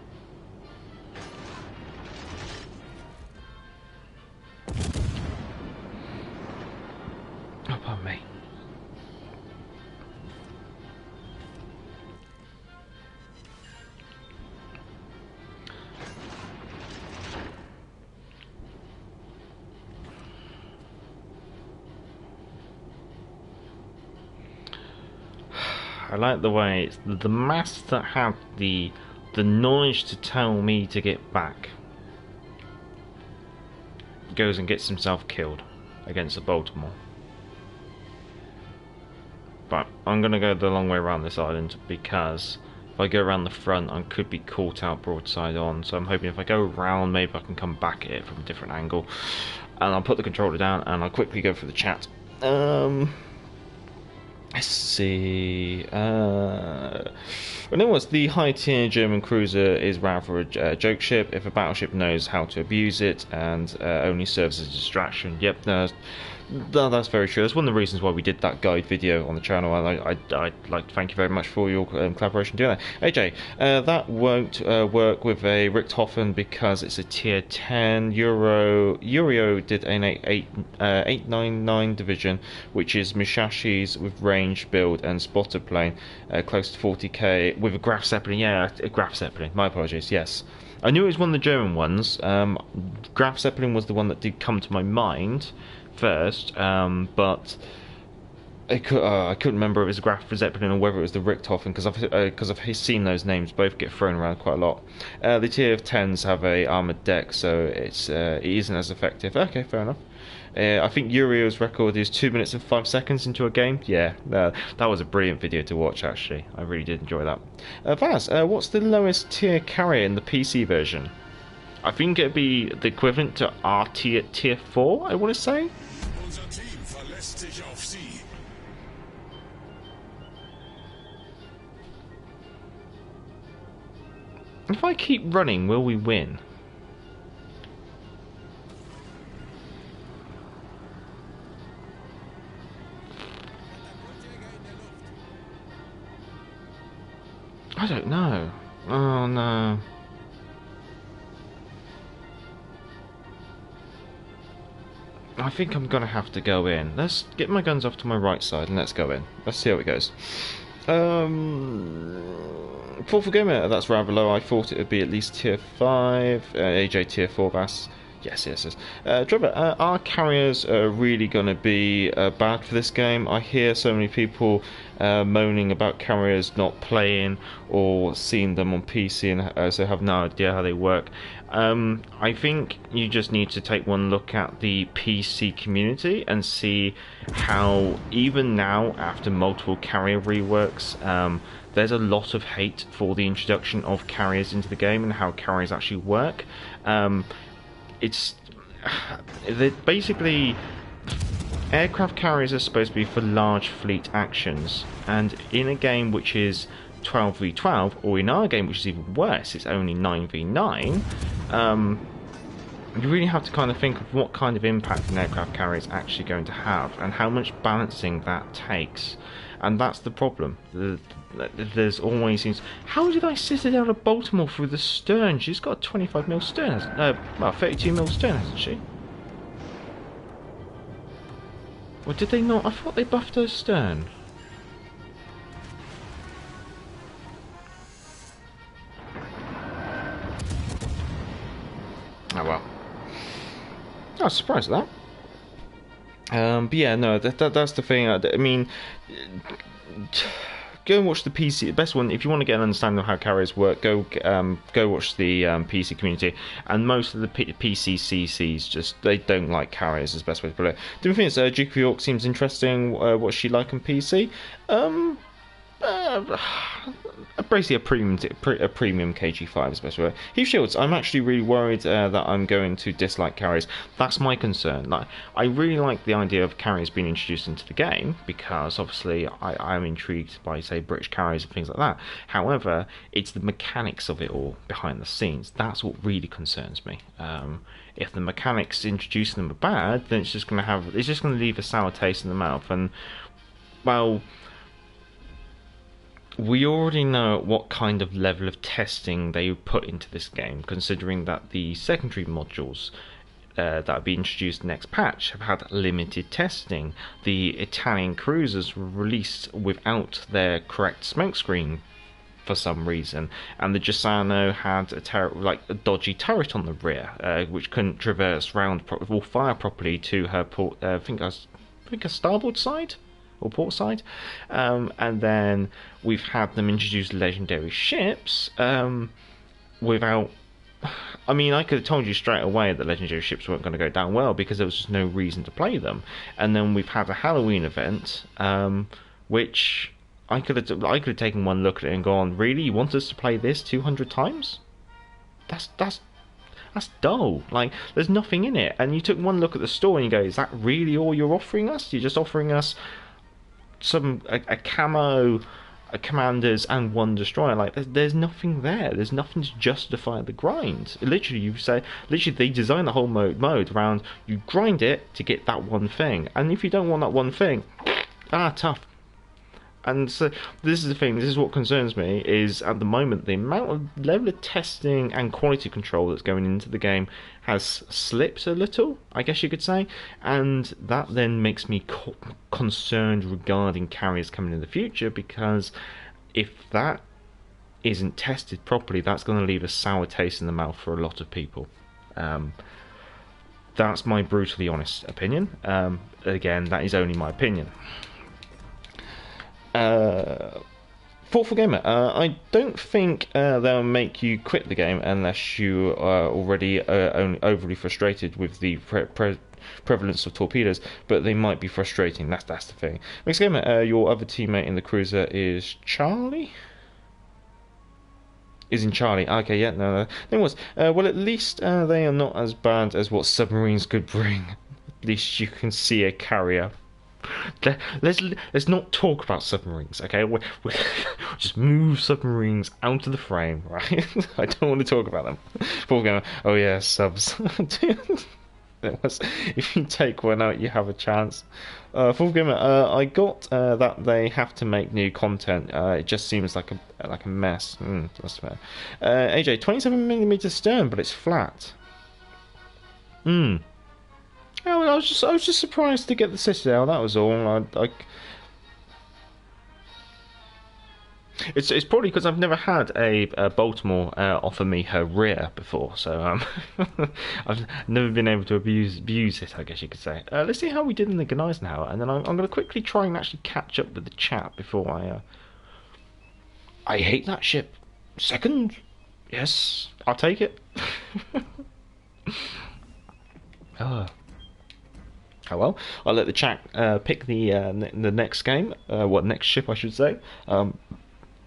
Oh, pardon me. I like the way it's the masts that have the knowledge to tell me to get back goes and gets himself killed against the Baltimore. But I'm going to go the long way around this island, because if I go around the front I could be caught out broadside on, so I'm hoping if I go around maybe I can come back at it from a different angle. And I'll put the controller down and I'll quickly go through the chat. Let's see. When it was the high-tier German cruiser is rather a joke ship if a battleship knows how to abuse it and only serves as a distraction. Yep, No, that's very true. That's one of the reasons why we did that guide video on the channel, and I'd like to thank you very much for your collaboration doing that. AJ, that won't work with a Richthofen because it's a tier 10 Euro. Eurio did an 899 division, which is Mushashi's with range build and spotter plane, close to 40k with a Graf Zeppelin. Yeah, a Graf Zeppelin. My apologies. Yes. I knew it was one of the German ones. Graf Zeppelin was the one that did come to my mind first, but I couldn't remember if it was the Graf Zeppelin or whether it was the Richthofen, because I've seen those names both get thrown around quite a lot. The tier of 10s have a armoured deck, so it isn't as effective. Okay, fair enough. I think Urio's record is 2 minutes and 5 seconds into a game. Yeah, that was a brilliant video to watch, actually. I really did enjoy that. Vaz, what's the lowest tier carrier in the PC version? I think it'd be the equivalent to R tier 4, I want to say. Unser Team verlässt sich auf Sie. If I keep running, will we win? I don't know. Oh no. I think I'm gonna have to go in. Let's get my guns off to my right side and let's go in. Let's see how it goes. Full for gamer, that's rather low. I thought it would be at least tier 5. AJ tier 4 Bass. Yes. Trevor, are carriers really going to be bad for this game? I hear so many people moaning about carriers not playing or seeing them on PC and so have no idea how they work. I think you just need to take one look at the PC community and see how even now, after multiple carrier reworks, there's a lot of hate for the introduction of carriers into the game and how carriers actually work. It's basically aircraft carriers are supposed to be for large fleet actions, and in a game which is 12v12, or in our game which is even worse, it's only 9v9, you really have to kind of think of what kind of impact an aircraft carrier is actually going to have and how much balancing that takes. And that's the problem. There's always seems. How did I sit it out of Baltimore through the stern? She's got a 25mm stern, well, 32mm stern, hasn't she? Or did they not? I thought they buffed her stern. Oh well. I was surprised at that. But yeah, no, that's the thing. I mean, go and watch the PC. The best one, if you want to get an understanding of how carriers work, go watch the PC community. And most of the PC CCs just they don't like carriers. Is the best way to put it. The thing is, Duke of York seems interesting. What's she like on PC? Basically a premium KG5 is the best way. Heath Shields, I'm actually really worried that I'm going to dislike carriers. That's my concern. Like, I really like the idea of carriers being introduced into the game because obviously I'm intrigued by, say, British carriers and things like that. However, it's the mechanics of it all behind the scenes. That's what really concerns me. If the mechanics introducing them are bad, then it's just going to leave a sour taste in the mouth. And well, we already know what kind of level of testing they put into this game, considering that the secondary modules that will be introduced next patch have had limited testing. The Italian cruisers were released without their correct smokescreen for some reason, and the Gisano had a dodgy turret on the rear, which couldn't traverse round or fire properly to her port. I think her starboard side. Or port side, and then we've had them introduce legendary ships without. I mean, I could have told you straight away that legendary ships weren't going to go down well because there was just no reason to play them. And then we've had a Halloween event, which I could have taken one look at it and gone, "Really, you want us to play this 200 times? That's dull. Like, there's nothing in it." And you took one look at the store and you go, "Is that really all you're offering us? You're just offering us a camo commanders and one destroyer. Like there's nothing there. There's nothing to justify the grind. Literally, they design the whole mode around you grind it to get that one thing, and if you don't want that one thing, tough. And so this is the thing. This is what concerns me. Is at the moment the amount of level of testing and quality control that's going into the game has slipped a little, I guess you could say, and that then makes me concerned regarding carriers coming in the future, because if that isn't tested properly, that's going to leave a sour taste in the mouth for a lot of people. That's my brutally honest opinion. Again, that is only my opinion. Thoughtful Gamer, I don't think they'll make you quit the game unless you are already overly frustrated with the prevalence of torpedoes, but they might be frustrating. That's the thing. Mixed Gamer, your other teammate in the cruiser is Charlie? Is in Charlie. Okay, yeah, no. Then was well, at least they are not as bad as what submarines could bring. At least you can see a carrier. Let's not talk about submarines, okay? We just move submarines out of the frame, right? I don't want to talk about them. People going, oh yeah, subs. If you take one out, you have a chance. Full Gamer, I got that they have to make new content. It just seems like a mess. That's fair. AJ, 27mm stern, but it's flat. Oh, I was just surprised to get the Citadel. That was all. It's probably because I've never had a Baltimore offer me her rear before, so I've never been able to abuse it, I guess you could say. Let's see how we did in the Gneisenhower, and then I'm going to quickly try and actually catch up with the chat before I hate that ship. Second, yes, I'll take it. Oh well, I'll let the chat pick the next game, next ship I should say.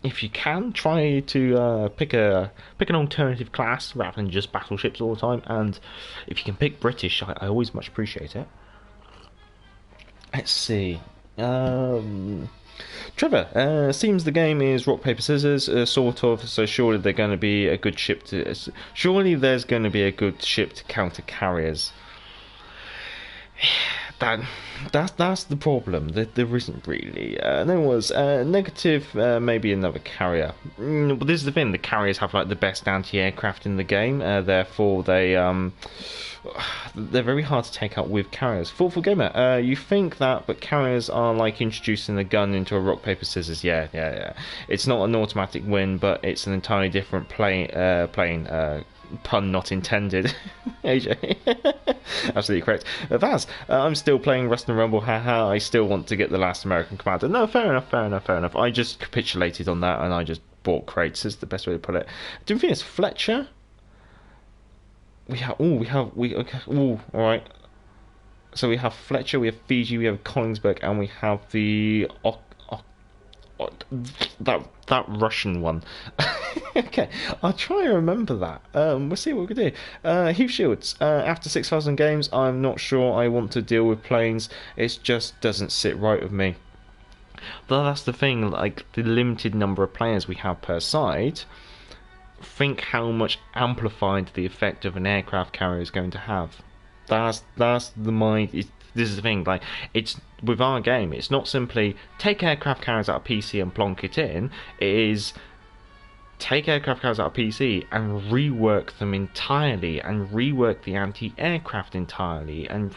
If you can, try to pick an alternative class rather than just battleships all the time. And if you can pick British, I always much appreciate it. Let's see. Trevor, seems the game is rock paper scissors, sort of. So surely they're going to be a good ship to. Surely there's going to be a good ship to counter carriers. That's the problem. There isn't really. There was negative, maybe another carrier. But this is the thing: the carriers have like the best anti-aircraft in the game. Therefore, they're very hard to take out with carriers. Thoughtful Gamer, you think that, but carriers are like introducing a gun into a rock paper scissors. Yeah. It's not an automatic win, but it's an entirely different plane. Pun not intended. AJ. Absolutely correct. Vaz, I'm still playing Rust and Rumble, haha. I still want to get the last American Commander. No, fair enough. I just capitulated on that and I just bought crates, is the best way to put it. Do you think it's Fletcher? Alright. So we have Fletcher, we have Fiji, we have Koningsberg, and we have the that Russian one. Okay, I'll try and remember that. We'll see what we can do. Hugh Shields, after 6,000 games, I'm not sure I want to deal with planes. It just doesn't sit right with me. But that's the thing, like the limited number of players we have per side. Think how much amplified the effect of an aircraft carrier is going to have. That's the mind. This is the thing, like, it's with our game, it's not simply take aircraft carriers out of PC and plonk it in. It is take aircraft carriers out of PC and rework them entirely, and rework the anti-aircraft entirely, and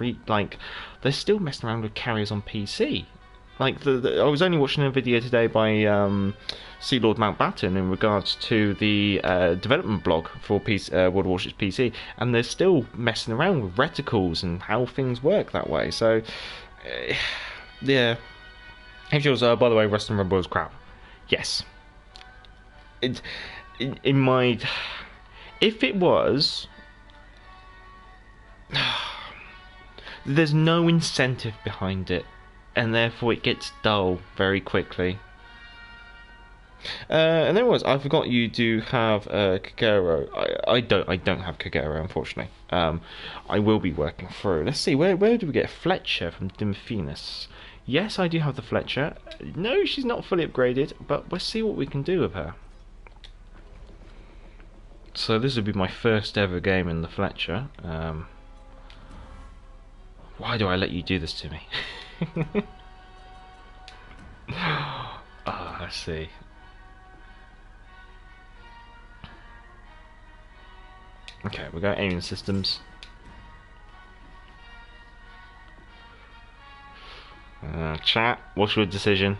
they're still messing around with carriers on PC. Like, I was only watching a video today by Sea Lord Mountbatten in regards to the development blog for World of Warships PC, and they're still messing around with reticles and how things work that way. So, yeah. By the way, Rust and Rumble is crap. Yes. If it was, there's no incentive behind it, and therefore it gets dull very quickly. And then I forgot you do have Kagero. I don't have Kagero, unfortunately. I will be working through. Let's see, where do we get Fletcher from Dimothenus? Yes, I do have the Fletcher. No, she's not fully upgraded, but we'll see what we can do with her. So this would be my first ever game in the Fletcher. Why do I let you do this to me? I see. Okay, we got aiming systems. Chat, what's your decision?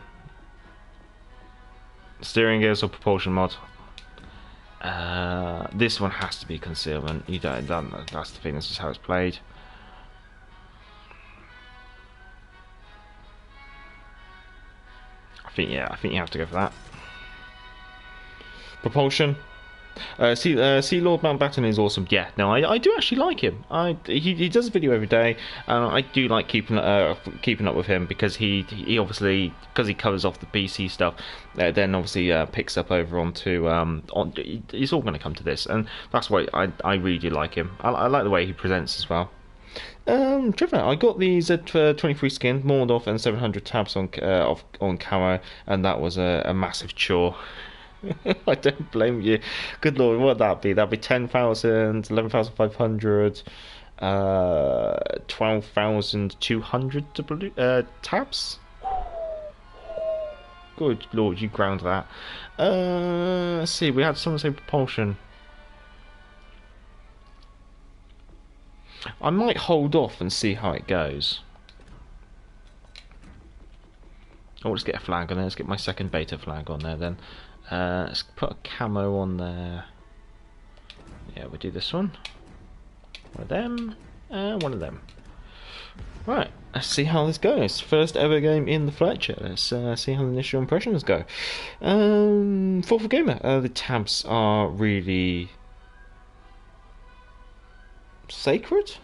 Steering gears or propulsion mod? This one has to be concealment. You don't. That's the thing. This is how it's played. I think you have to go for that. Propulsion. Sea Lord Mountbatten is awesome. Yeah, no, I do actually like him. He does a video every day, and I do like keeping up with him because he obviously, because he covers off the PC stuff, then obviously picks up over onto it's all going to come to this, and that's why I really do like him. I like the way he presents as well. Trevor, I got these at 23 skin, Mordorf, and 700 tabs on camo, and that was a massive chore. I don't blame you. Good lord, what would that be? That'd be 10,000, 11,500, 12,200 tabs? Good lord, you ground that. Let's see, we had someone say propulsion. I might hold off and see how it goes. Oh, let's get a flag on there. Let's get my second beta flag on there then. Let's put a camo on there. Yeah, we'll do this one. One of them, and one of them. Right, let's see how this goes. First ever game in the Fletcher. Let's see how the initial impressions go. Thoughtful Gamer. The tabs are really sacred,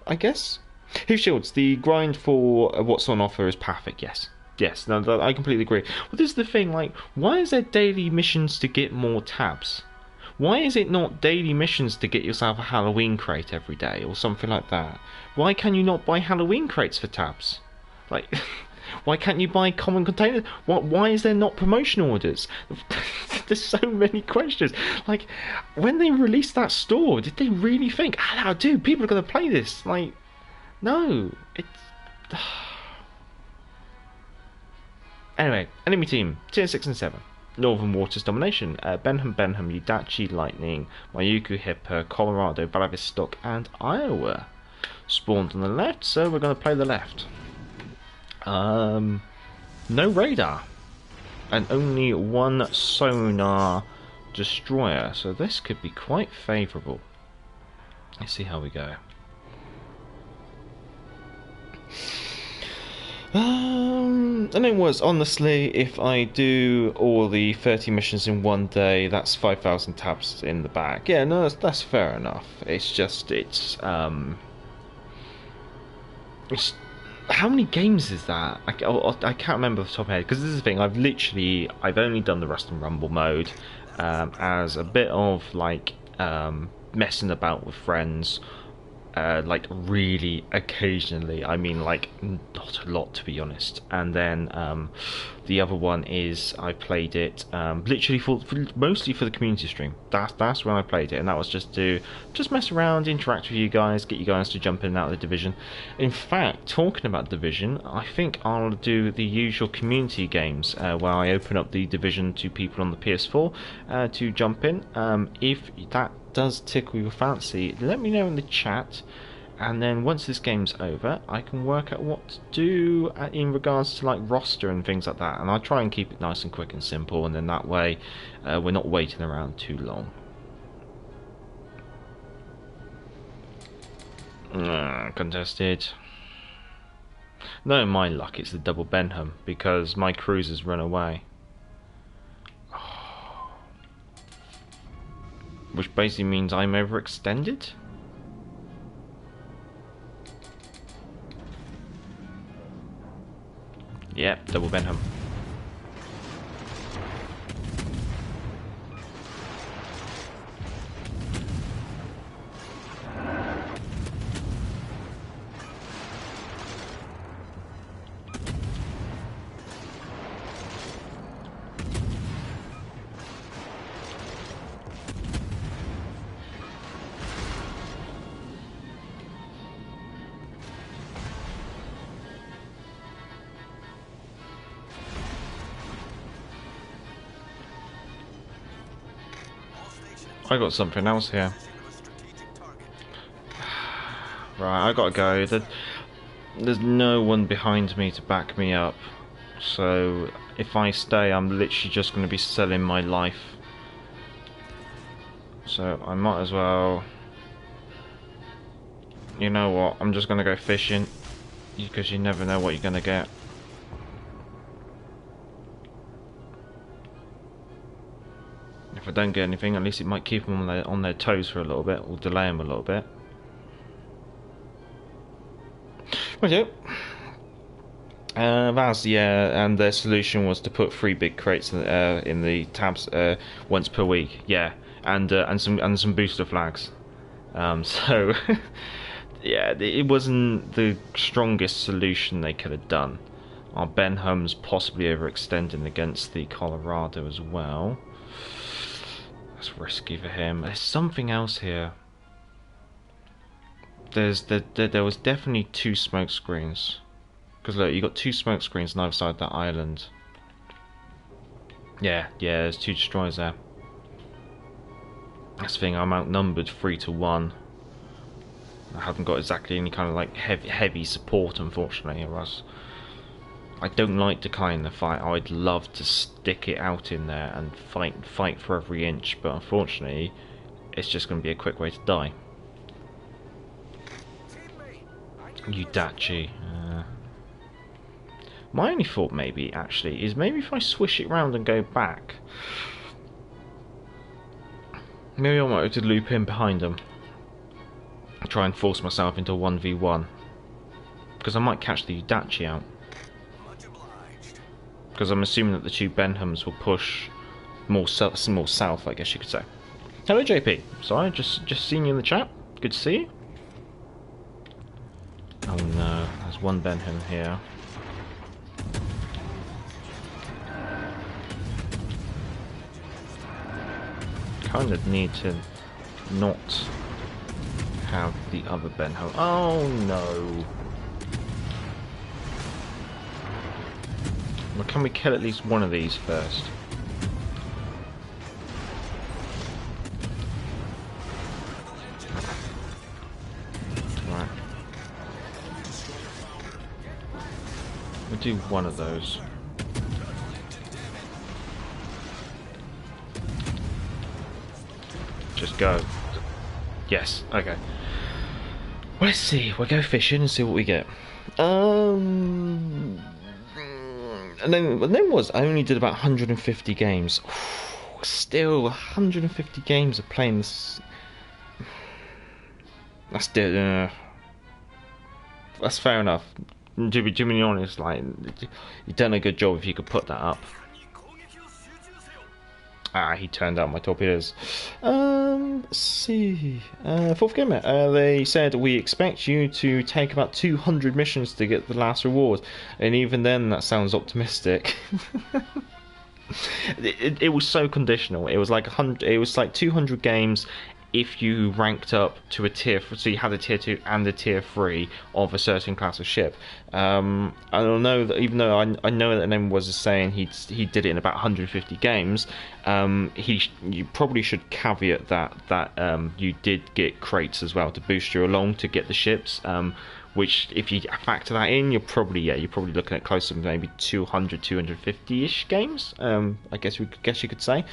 I guess. Who Shields, the grind for what's on offer is perfect, yes. Yes, no, I completely agree. Well, this is the thing, like, why is there daily missions to get more tabs? Why is it not daily missions to get yourself a Halloween crate every day, or something like that? Why can you not buy Halloween crates for tabs? Like, why can't you buy common containers? Why is there not promotion orders? There's so many questions. Like, when they released that store, did they really think, dude, people are going to play this? Like, no. It's... Anyway, enemy team, tier 6 and 7. Northern Waters Domination, Benham, Udachi Lightning, Mayuku Hipper, Colorado, Vladivostok, and Iowa. Spawned on the left, so we're going to play the left. No radar. And only one sonar destroyer, so this could be quite favourable. Let's see how we go. And it was, honestly, if I do all the 30 missions in one day, that's 5,000 tabs in the bag. Yeah, no, that's fair enough. It's just, it's how many games is that? I can't remember off the top of my head, because this is the thing, I've only done the Rust and Rumble mode as a bit of, like, messing about with friends. Like really occasionally, I mean like not a lot to be honest. And then the other one is I played it literally mostly for the community stream. That's when I played it, and that was just to mess around, interact with you guys, get you guys to jump in and out of the Division. In fact, talking about Division, I think I'll do the usual community games where I open up the Division to people on the PS4 to jump in. If that does tickle your fancy, let me know in the chat, and then once this game's over I can work out what to do in regards to like roster and things like that, and I'll try and keep it nice and quick and simple, and then that way we're not waiting around too long. Contested. No, my luck, it's the double Benham because my cruisers run away. Which basically means I'm overextended? Yep, double Benham. I got something else here. Right, I gotta go. There's no one behind me to back me up. So if I stay, I'm literally just going to be selling my life. So I might as well... You know what, I'm just going to go fishing. Because you never know what you're going to get. If I don't get anything, at least it might keep them on their toes for a little bit, or delay them a little bit. Okay. And their solution was to put 3 big crates in the tabs once per week. Yeah, and some booster flags. So yeah, it wasn't the strongest solution they could have done. Our Benham's possibly overextending against the Colorado as well. That's risky for him. There's something else here. There was definitely 2 smoke screens. Because look, you got 2 smoke screens on either side of that island. Yeah, there's 2 destroyers there. That's the thing, I'm outnumbered 3-1. I haven't got exactly any kind of like heavy support, unfortunately. I don't like declining the fight. I'd love to stick it out in there and fight for every inch, but unfortunately, it's just going to be a quick way to die. Udachi. My only thought maybe, actually, is maybe if I swish it round and go back, maybe I might have to loop in behind them. Try and force myself into 1v1. Because I might catch the Udachi out. Because I'm assuming that the 2 Benhams will push more south, I guess you could say. Hello JP. Sorry, just seen you in the chat. Good to see you. Oh no, there's 1 Benham here. Kind of need to not have the other Benham. Oh no. Well, can we kill at least one of these first? Right. We'll do one of those. Just go. Yes, okay. Well, let's see. We'll go fishing and see what we get. And then I only did about 150 games. Still, 150 games of playing this. That's fair enough. To be honest, like, you've done a good job if you could put that up. Ah, he turned out my torpedoes. Let's see. 4th gamer. They said, we expect you to take about 200 missions to get the last reward. And even then, that sounds optimistic. it was so conditional. It was like 100. It was like 200 games if you ranked up to a tier, so you had a tier 2 and a tier 3 of a certain class of ship. I don't know that, even though I know that Name was saying he did it in about 150 games. You probably should caveat that you did get crates as well to boost you along to get the ships. Which, if you factor that in, you're probably looking at close to maybe 200, 250-ish games. I guess you could say.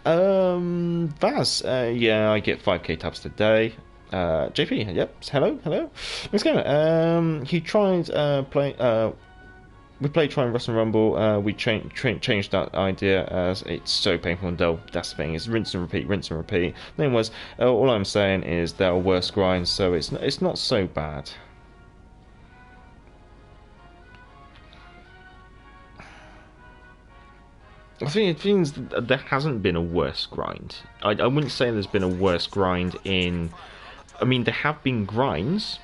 Vaz, yeah, I get 5k tabs today. JP, yep, hello. Let's go. He tried play. We played Try and Wrestle Rumble. We changed that idea as it's so painful and dull. That's the thing. It's rinse and repeat. The thing was, all I'm saying is there are worse grinds, so it's not so bad. I think it means there hasn't been a worse grind. I wouldn't say there's been a worse grind in... I mean, there have been grinds,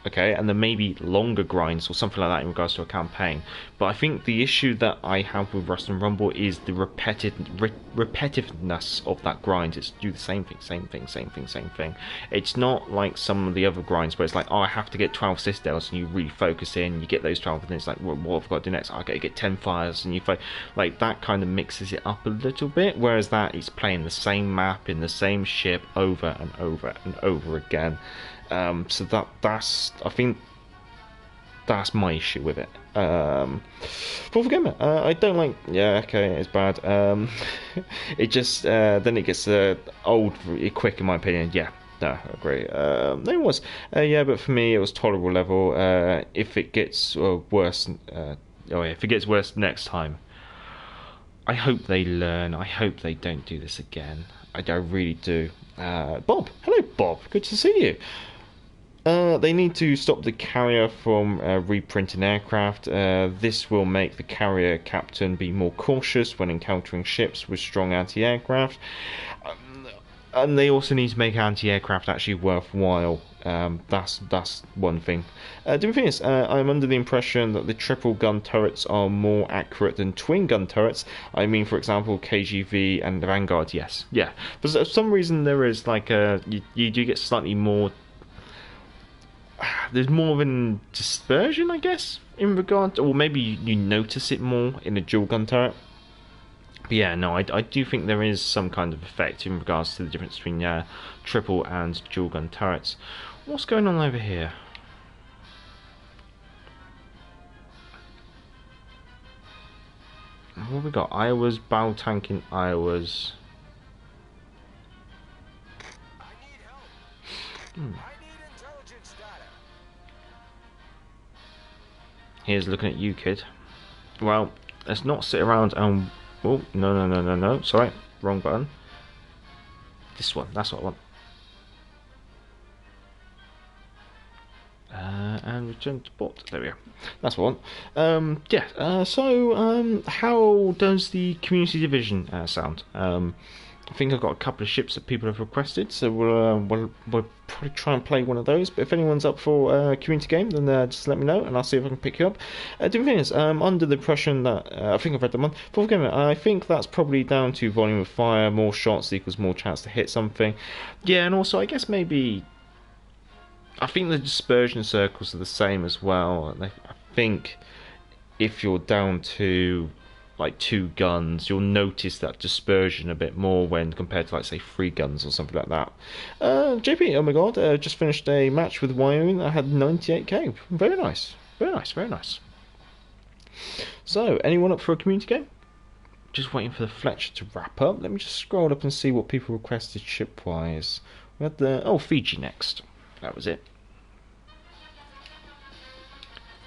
Okay, and then maybe longer grinds or something like that in regards to a campaign. But I think the issue that I have with Rust and Rumble is the repetitiveness of that grind. It's do the same thing, same thing, same thing, same thing. It's not like some of the other grinds where it's like, oh, I have to get 12 citadels, and you really focus in, you get those 12, and then it's like, well, what have I got to do next? I got to get 10 fires, and like that kind of mixes it up a little bit. Whereas that it's playing the same map in the same ship over and over and over again. So that's I think that's my issue with it. For Gamer, I don't like. Yeah, okay, it's bad. It just then it gets old quick in my opinion. Yeah, no, I agree. No, it was. Yeah, but for me, it was tolerable level. If it gets worse, if it gets worse next time, I hope they learn. I hope they don't do this again. I really do. Bob, hello, Bob. Good to see you. They need to stop the carrier from reprinting aircraft. This will make the carrier captain be more cautious when encountering ships with strong anti-aircraft. And they also need to make anti-aircraft actually worthwhile. That's one thing. Different thing is, I'm under the impression that the triple gun turrets are more accurate than twin gun turrets. I mean, for example, KGV and Vanguard. Yes, yeah. But for some reason, there is like you do get slightly more. There's more of a dispersion, I guess, in regard to, or maybe you notice it more in a dual gun turret. But yeah, no, I do think there is some kind of effect in regards to the difference between triple and dual gun turrets. What's going on over here? What have we got? Iowa's battle tank in Iowa's. I need help. I need intelligence data. Here's looking at you, kid. Well, let's not sit around and... Oh, no. Sorry, wrong button. This one, that's what I want. And return to port. There we go. That's what I want. So how does the community division sound? I think I've got a couple of ships that people have requested, so we'll probably try and play one of those. But if anyone's up for a community game, then just let me know, and I'll see if I can pick you up. Different thing is, I'm under the impression that I think I've read them on. For Gamer, I think that's probably down to volume of fire. More shots equals more chance to hit something. Yeah, and also I guess maybe I think the dispersion circles are the same as well. I think if you're down to like 2 guns, you'll notice that dispersion a bit more when compared to, like, say, 3 guns or something like that. JP, oh my god, just finished a match with Wyoming that had 98k. Very nice. So, anyone up for a community game? Just waiting for the Fletcher to wrap up. Let me just scroll up and see what people requested ship-wise. We had the... Fiji next. That was it.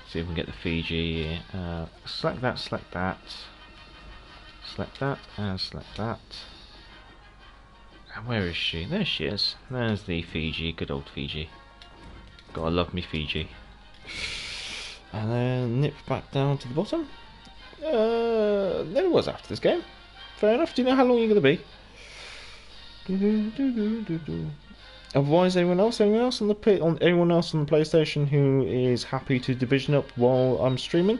See if we can get the Fiji. Select that. Select that, and select that. And where is she? There she is. There's the Fiji, good old Fiji. Gotta love me Fiji. And then nip back down to the bottom. Then it was after this game. Fair enough. Do you know how long you're gonna be? Otherwise, anyone else on the PlayStation who is happy to division up while I'm streaming?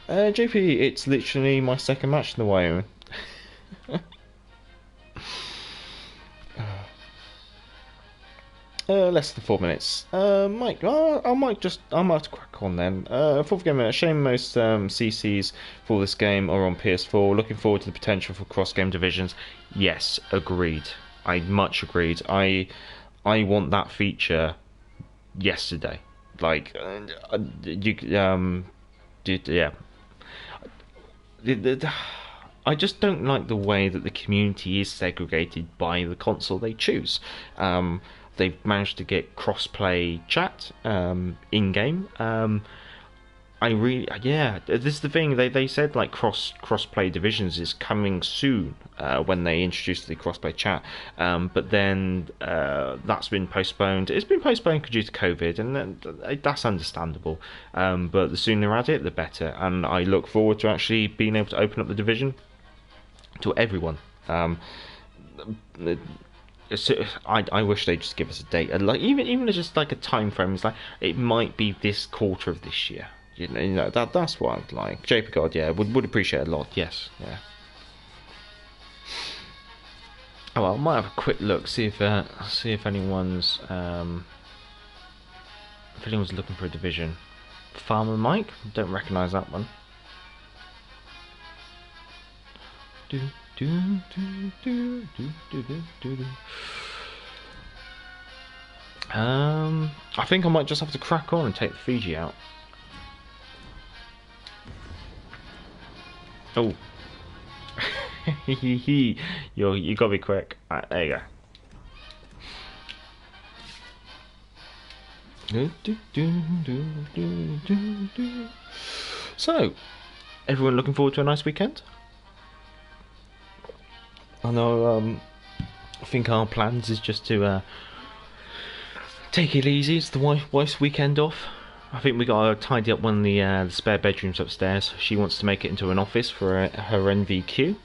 JP, it's literally my second match in the Wyoming. Less than 4 minutes. Mike, I might have to crack on then. Fourth game, a shame most CCs for this game are on PS4. Looking forward to the potential for cross-game divisions. Yes, agreed. I much agreed. I want that feature yesterday. Like, yeah. I just don't like the way that the community is segregated by the console they choose. They've managed to get cross-play chat in-game. This is the thing. They said like cross-play divisions is coming soon when they introduced the cross-play chat, but then that's been postponed. It's been postponed due to COVID, and that's understandable. But the sooner at it, the better. And I look forward to actually being able to open up the division to everyone. I wish they'd just give us a date, and like even just like a time frame. It's like it might be this quarter of this year. You know that's what I'd like. JP God, yeah, would appreciate it a lot. Yes, yeah. Oh well, I might have a quick look, see if anyone's looking for a division. Farmer Mike, don't recognise that one. I think I might just have to crack on and take the Fiji out. Oh. You gotta be quick. There you go. So, everyone looking forward to a nice weekend? I know, I think our plans is just to take it easy. It's the wife's weekend off. I think we gotta tidy up one of the spare bedrooms upstairs. She wants to make it into an office for her NVQ.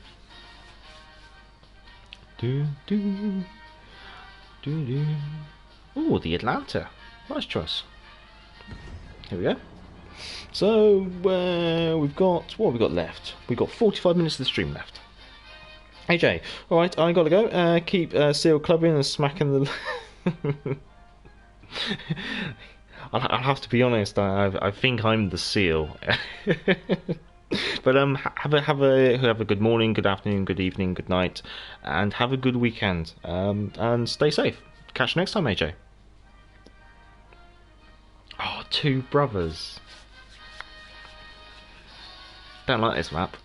Oh, the Atlanta. Nice choice. Here we go. So, what have we got left? We've got 45 minutes of the stream left. AJ, alright, I gotta go. Keep Seal clubbing and smacking the... I'll have to be honest, I think I'm the Seal. But have a good morning, good afternoon, good evening, good night, and have a good weekend. And stay safe. Catch you next time, AJ. Oh, two brothers. Don't like this map.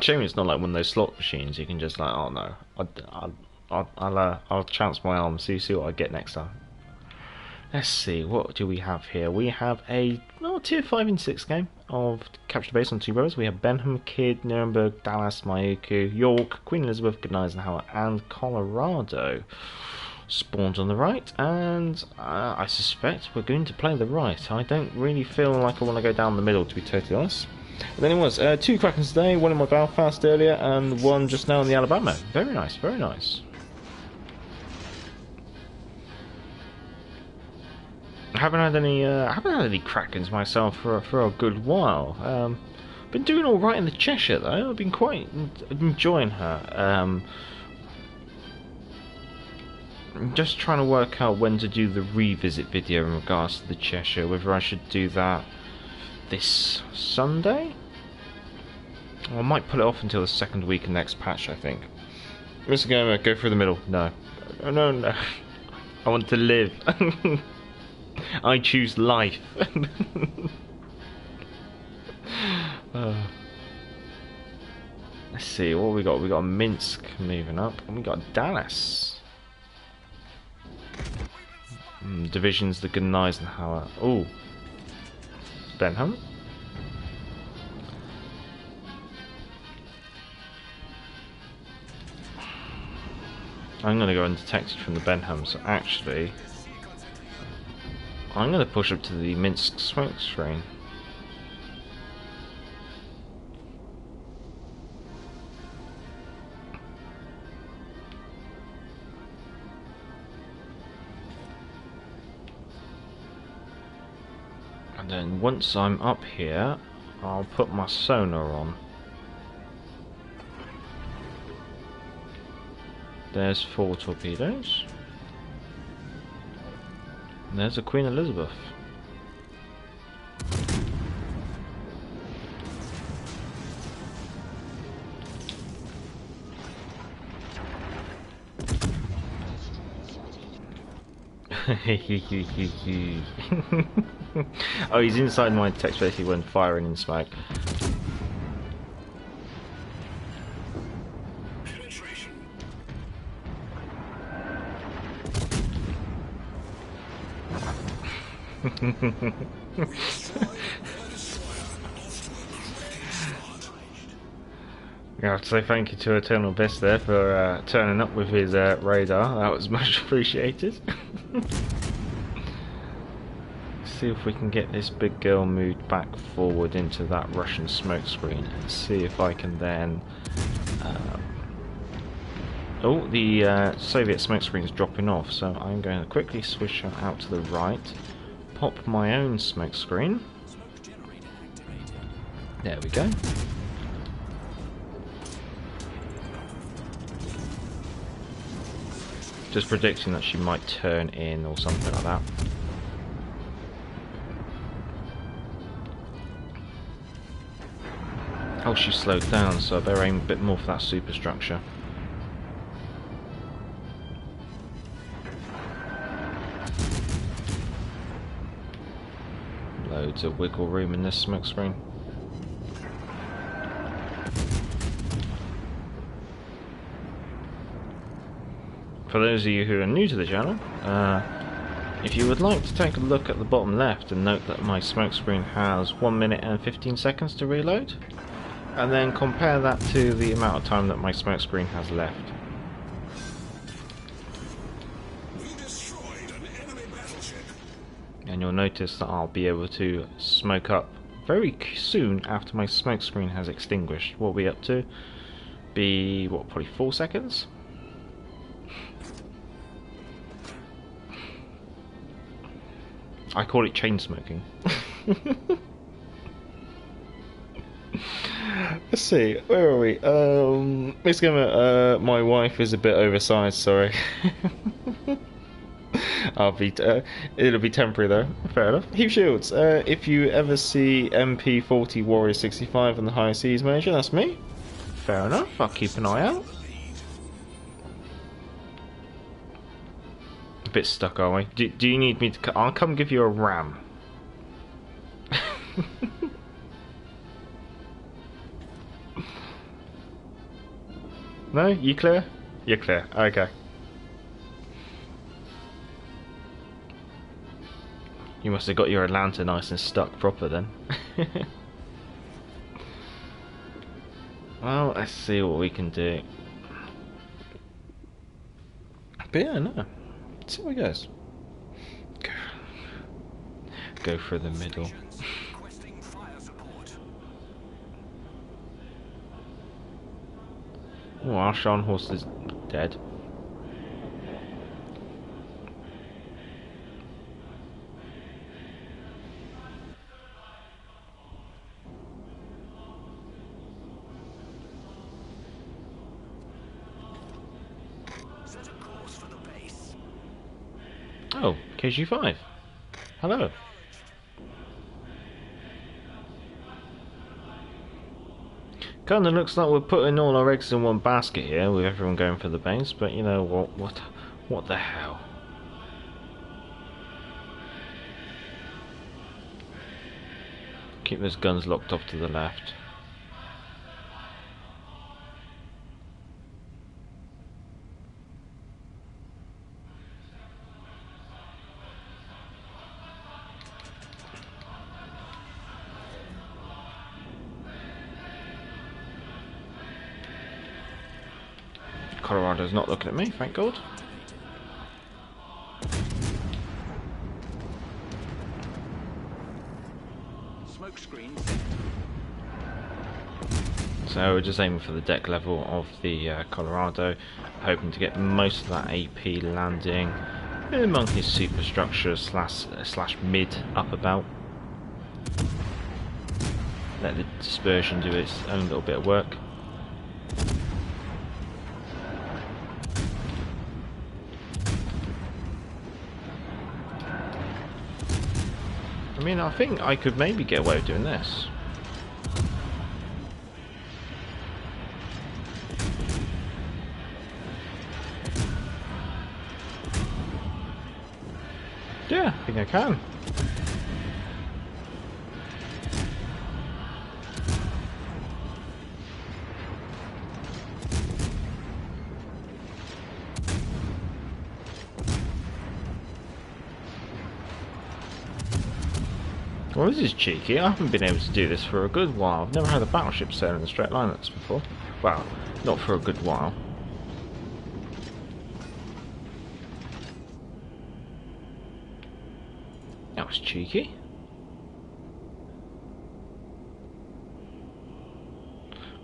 Shame it's not like one of those slot machines. You can just like, oh no, I'll chance my arm. See what I get next time. Let's see, what do we have here? We have a tier 5 and 6 game of Capture the Base on two brothers. We have Benham, Kidd, Nuremberg, Dallas, Mayuku, York, Queen Elizabeth, Good Eisenhower, and Colorado spawned on the right, and I suspect we're going to play the right. I don't really feel like I want to go down the middle, to be totally honest. And then it was 2 Krakens today, one in my Belfast earlier, and one just now in the Alabama. Very nice, very nice. I haven't had any Krakens myself for a good while. Been doing all right in the Cheshire though. I've been quite enjoying her. I'm just trying to work out when to do the revisit video in regards to the Cheshire. Whether I should do that this Sunday, or I might put it off until the second week of next patch. I think. I'm just gonna go through the middle. No. I want to live. I choose life. Let's see what we got. We got Minsk moving up, and we got Dallas. Divisions, the Good Eisenhower. Oh, Benham. I'm gonna go undetected from the Benham. So actually, I'm going to push up to the Minsk smoke screen. And then once I'm up here, I'll put my sonar on. There's 4 torpedoes. There's a Queen Elizabeth. Oh, he's inside my text basically when firing in smoke. I have to say thank you to Eternal Best there for turning up with his radar. That was much appreciated. see if we can get this big girl moved back forward into that Russian smoke screen and see if I can then... oh, the Soviet smoke screen is dropping off, so I'm going to quickly switch out to the right, pop my own smoke screen. There we go. Just predicting that she might turn in or something like that. Oh, she slowed down, so I better aim a bit more for that superstructure. Loads of wiggle room in this smoke screen. For those of you who are new to the channel, if you would like to take a look at the bottom left and note that my smoke screen has 1 minute and 15 seconds to reload, and then compare that to the amount of time that my smoke screen has left. We destroyed an enemy battleship. And you'll notice that I'll be able to smoke up very soon after my smoke screen has extinguished. What are we up to? What, probably 4 seconds? I call it chain smoking. Let's see, where are we? Miss Gamer, my wife is a bit oversized, sorry. It'll be temporary though, fair enough. Heap Shields, if you ever see MP40 Warrior 65 on the High Seas Major, that's me. Fair enough, I'll keep an eye out. A bit stuck, are we? Do you need me to... I'll come give you a ram. No? You clear? You're clear. Okay. You must have got your Atlanta nice and stuck proper then. Well, let's see what we can do. But yeah, no. Let's see what it goes. Go for the middle. Oh, our Sean horse is dead. Set a course for the base. Oh, KG5. Hello. Kind of looks like we're putting all our eggs in one basket here, with everyone going for the base. But you know what the hell? Keep those guns locked off to the left. Colorado's not looking at me, thank God. Smoke screen. So we're just aiming for the deck level of the Colorado, hoping to get most of that AP landing among his superstructure slash mid up about. Let the dispersion do its own little bit of work. I mean, I think I could maybe get away with doing this. Yeah, I think I can. Well, this is cheeky. I haven't been able to do this for a good while. I've never had a battleship sail in a straight line like this before. Well, not for a good while. Oh, was cheeky.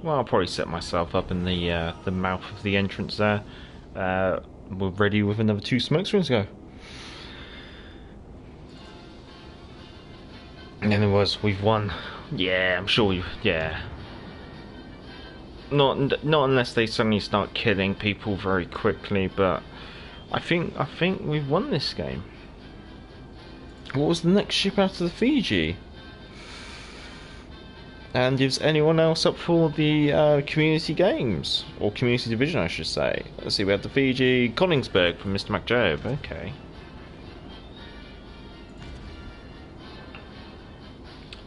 Well, I'll probably set myself up in the mouth of the entrance there. We're ready with another 2 smoke screens to go. And then we've won. Yeah, I'm sure yeah. Not unless they suddenly start killing people very quickly, but I think we've won this game. What was the next ship out of the Fiji? And is anyone else up for the community games? Or community division, I should say. Let's see, we have the Fiji Konigsberg from Mr. McJob. Okay.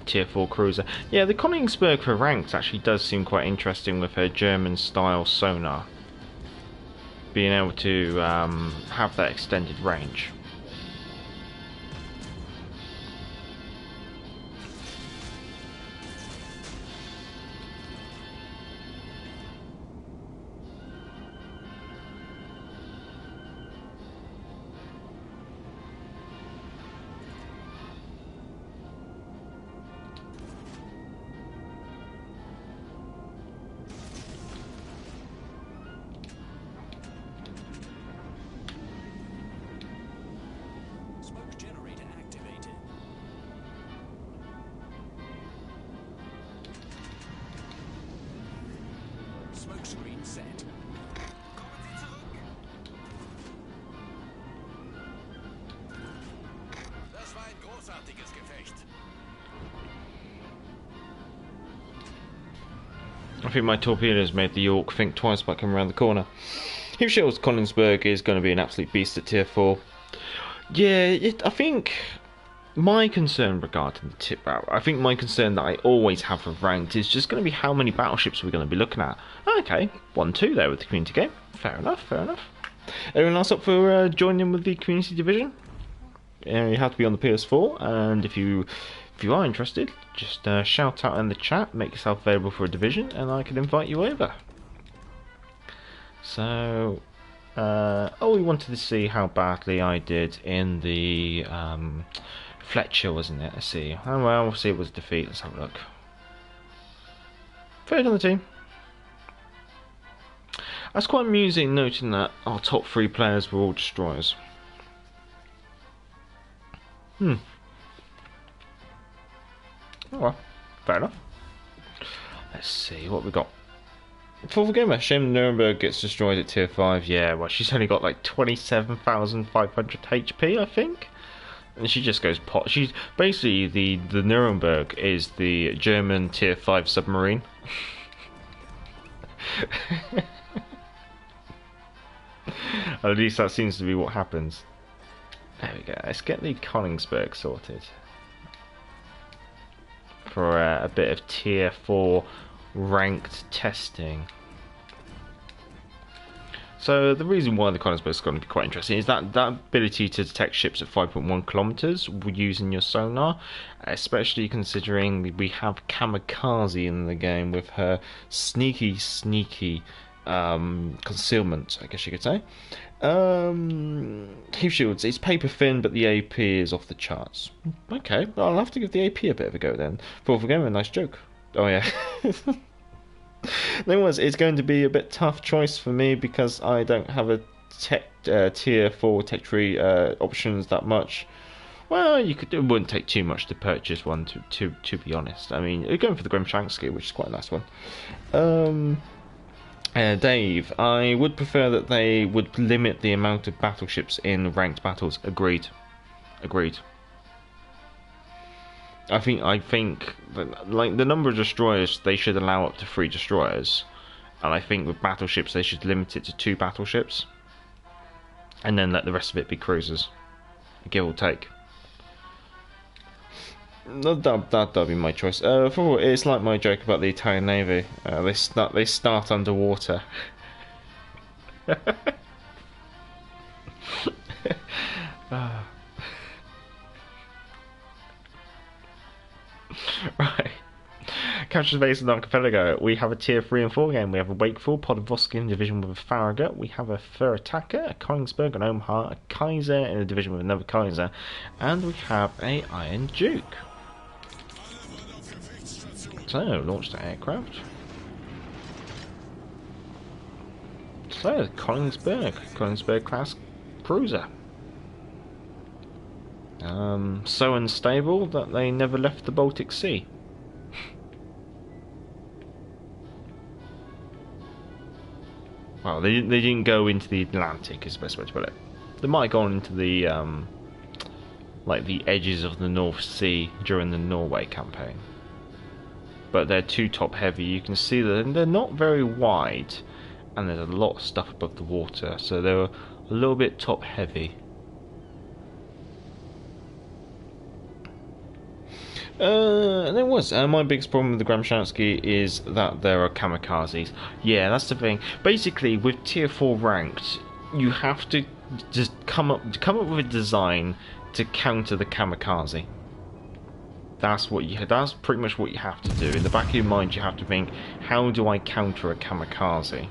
Tier 4 cruiser. Yeah, the Konigsberg for ranked actually does seem quite interesting with her German style sonar. Being able to have that extended range. I think my torpedoes made the York think twice about coming around the corner. Heavy Shields Konigsberg is going to be an absolute beast at tier 4. Yeah, I think my concern regarding the tip out, I think my concern that I always have with ranked is just going to be how many battleships we're going to be looking at. Okay, 1-2 there with the community game. Fair enough, fair enough. Anyone else up for joining with the community division? You have to be on the PS4, and if you are interested, just shout out in the chat, make yourself available for a division, and I can invite you over. So, we wanted to see how badly I did in the Fletcher, wasn't it? Let's see. Oh well, we'll see it was a defeat. Let's have a look. Third on the team. That's quite amusing, noting that our top 3 players were all destroyers. Oh well, fair enough. Let's see what we got. Fourth gamer, Shem Nuremberg gets destroyed at tier 5. Yeah, well, she's only got like 27,500 HP, I think. And she just goes pot. She's basically the Nuremberg is the German tier 5 submarine. At least that seems to be what happens. There we go. Let's get the Konigsberg sorted for a bit of tier 4 ranked testing. So the reason why the Konigsberg is going to be quite interesting is that ability to detect ships at 5.1 kilometers using your sonar, especially considering we have Kamikaze in the game with her sneaky concealment, I guess you could say. Heave shields, it's paper thin, but the AP is off the charts. Okay, well, I'll have to give the AP a bit of a go then. Fourth game, a nice joke. Oh yeah. It's going to be a bit tough choice for me because I don't have a tier 4 tech tree options that much. Well, it wouldn't take too much to purchase one, to be honest. I mean, you're going for the Grimshansky, which is quite a nice one. Dave, I would prefer that they would limit the amount of battleships in ranked battles. Agreed. I think that, like, the number of destroyers, they should allow up to 3 destroyers, and I think with battleships they should limit it to 2 battleships, and then let the rest of it be cruisers, give or take. That'd be my choice. It's like my joke about the Italian Navy. They start underwater. Right. Capture Space and Archipelago. We have a tier 3 and 4 game. We have a Wakeful, Podvoskin division with a Farragut. We have a Fur Attacker, a Koningsberg, an Omaha, a Kaiser in a division with another Kaiser. And we have a Iron Duke. So, launch the aircraft. So, Koningsberg class cruiser. So unstable that they never left the Baltic Sea. Well, they didn't go into the Atlantic, is the best way to put it. They might have gone into the like the edges of the North Sea during the Norway campaign. But they're too top heavy. You can see that they're not very wide, and there's a lot of stuff above the water, so they're a little bit top heavy. There was. My biggest problem with the Gramshansky is that there are kamikazes. Yeah, that's the thing. Basically, with tier 4 ranked, you have to just come up with a design to counter the kamikaze. That's pretty much what you have to do. In the back of your mind, you have to think, how do I counter a kamikaze?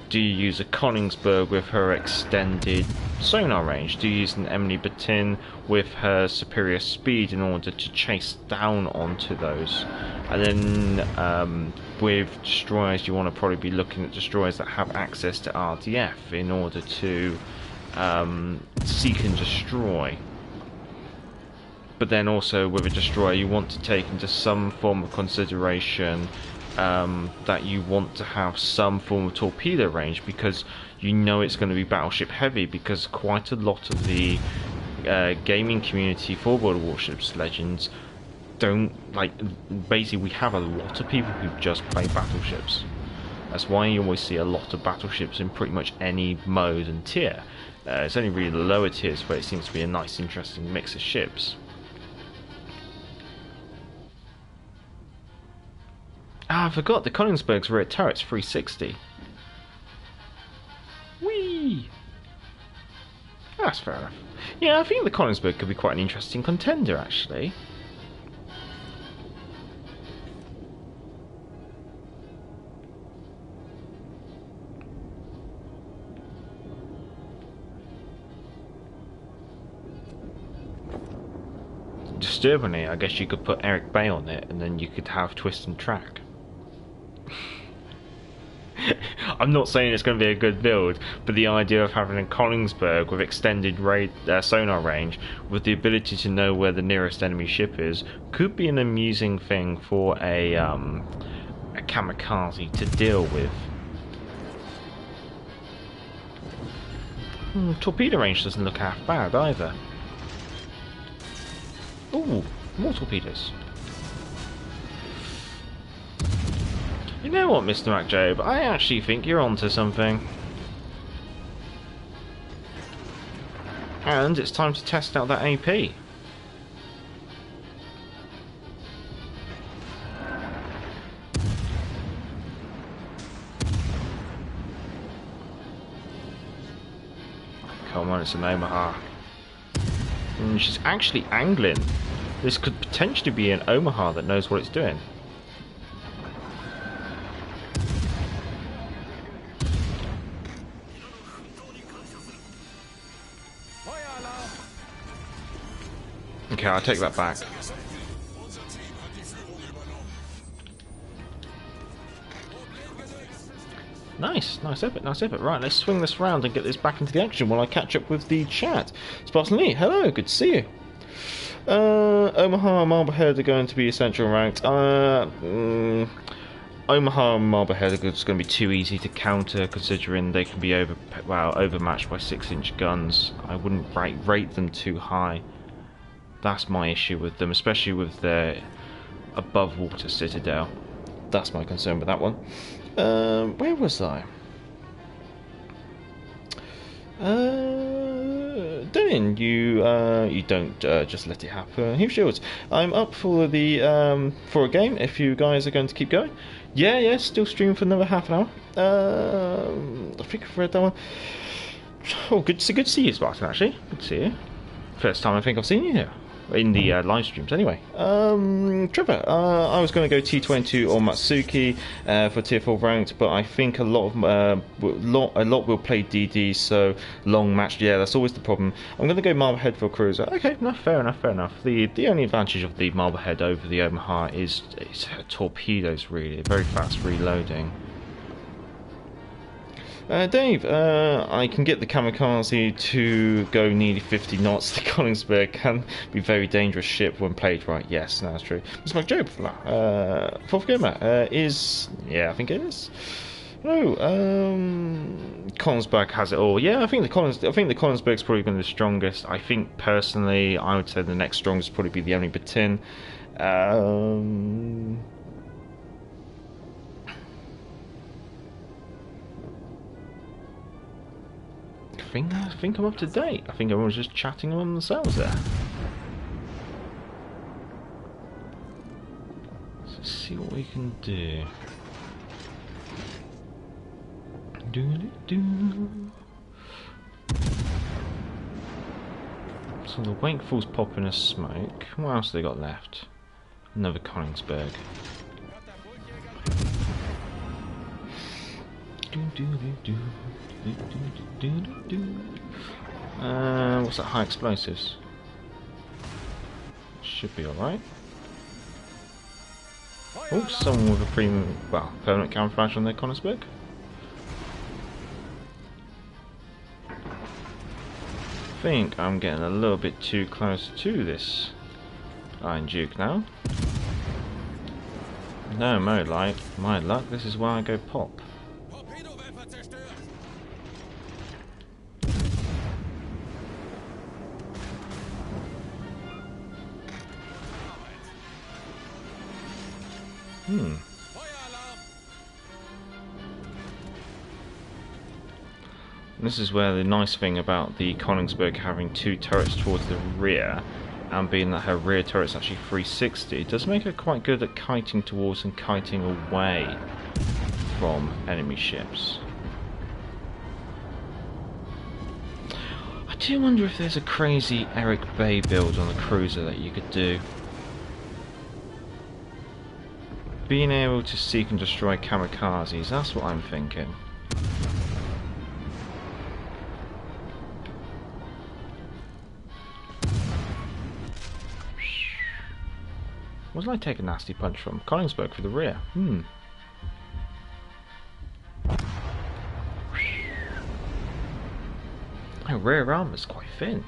Do you use a Koningsberg with her extended sonar range? Do you use an Emily Batin with her superior speed in order to chase down onto those? And then with destroyers, you want to probably be looking at destroyers that have access to RDF in order to seek and destroy. But then also with a destroyer, you want to take into some form of consideration that you want to have some form of torpedo range, because you know it's going to be battleship heavy, because quite a lot of the gaming community for World of Warships Legends don't like. Basically, we have a lot of people who just play battleships. That's why you always see a lot of battleships in pretty much any mode and tier. It's only really the lower tiers where it seems to be a nice, interesting mix of ships. Ah, I forgot, the Koningsberg's rear turret's 360. Whee! That's fair enough. Yeah, I think the Koningsberg could be quite an interesting contender, actually. Disturbingly, I guess you could put Eric Bay on it, and then you could have Twist and Track. I'm not saying it's going to be a good build, but the idea of having a Koningsberg with extended sonar range, with the ability to know where the nearest enemy ship is, could be an amusing thing for a kamikaze to deal with. Torpedo range doesn't look half bad either. Ooh, more torpedoes. You know what, Mr. MacJob? I actually think you're onto something. And it's time to test out that AP. Come on, it's an Omaha. And she's actually angling. This could potentially be an Omaha that knows what it's doing. Okay, I'll take that back. Nice effort. Right, let's swing this round and get this back into the action while I catch up with the chat. Spartan Lee, hello, good to see you. Omaha and Marblehead are going to be essential ranked. Omaha and Marblehead are just going to be too easy to counter, considering they can be overmatched by 6-inch guns. I wouldn't rate them too high. That's my issue with them, especially with their above water citadel. That's my concern with that one. Where was I? Denin, you don't just let it happen. Heave Shields, I'm up for the for a game. If you guys are going to keep going, yeah, still streaming for another half an hour. I think I've read that one. Oh, good to see you, Spartan. Actually, good to see you. First time I think I've seen you here. in the live streams anyway. Trevor, I was going to go T22 or Matsuki for tier 4 ranked, but I think a lot will play DD, so long match. Yeah, that's always the problem. I'm going to go Marblehead for Cruiser. Okay, no, fair enough. The only advantage of the Marblehead over the Omaha is torpedoes, really. Very fast reloading. Dave, I can get the Kamikaze to go nearly 50 knots. The Konigsberg can be a very dangerous ship when played right. Yes, that's true. Mr. McJob, fourth gamer, is... Yeah, I think it is. No, Konigsberg has it all. Yeah, I think the Konigsberg's probably been the strongest. I think, personally, I would say the next strongest would probably be the Emily Batin. I think I'm up to date. I think everyone's just chatting among themselves there. Let's see what we can do. So the Wakeful's popping a smoke. What else have they got left? Another Konigsberg. What's that? High explosives. Should be alright. Oh, someone with a permanent camouflage on their Konigsberg. I think I'm getting a little bit too close to this Iron Duke now. No, my luck, this is where I go pop. This is where the nice thing about the Konigsberg having two turrets towards the rear, and being that her rear turret's actually 360, does make her quite good at kiting towards and kiting away from enemy ships. I do wonder if there's a crazy Eric Bay build on the cruiser that you could do. Being able to seek and destroy kamikazes, that's what I'm thinking. What did I take a nasty punch from? Konigsberg for the rear. Oh, rear armor's quite thin.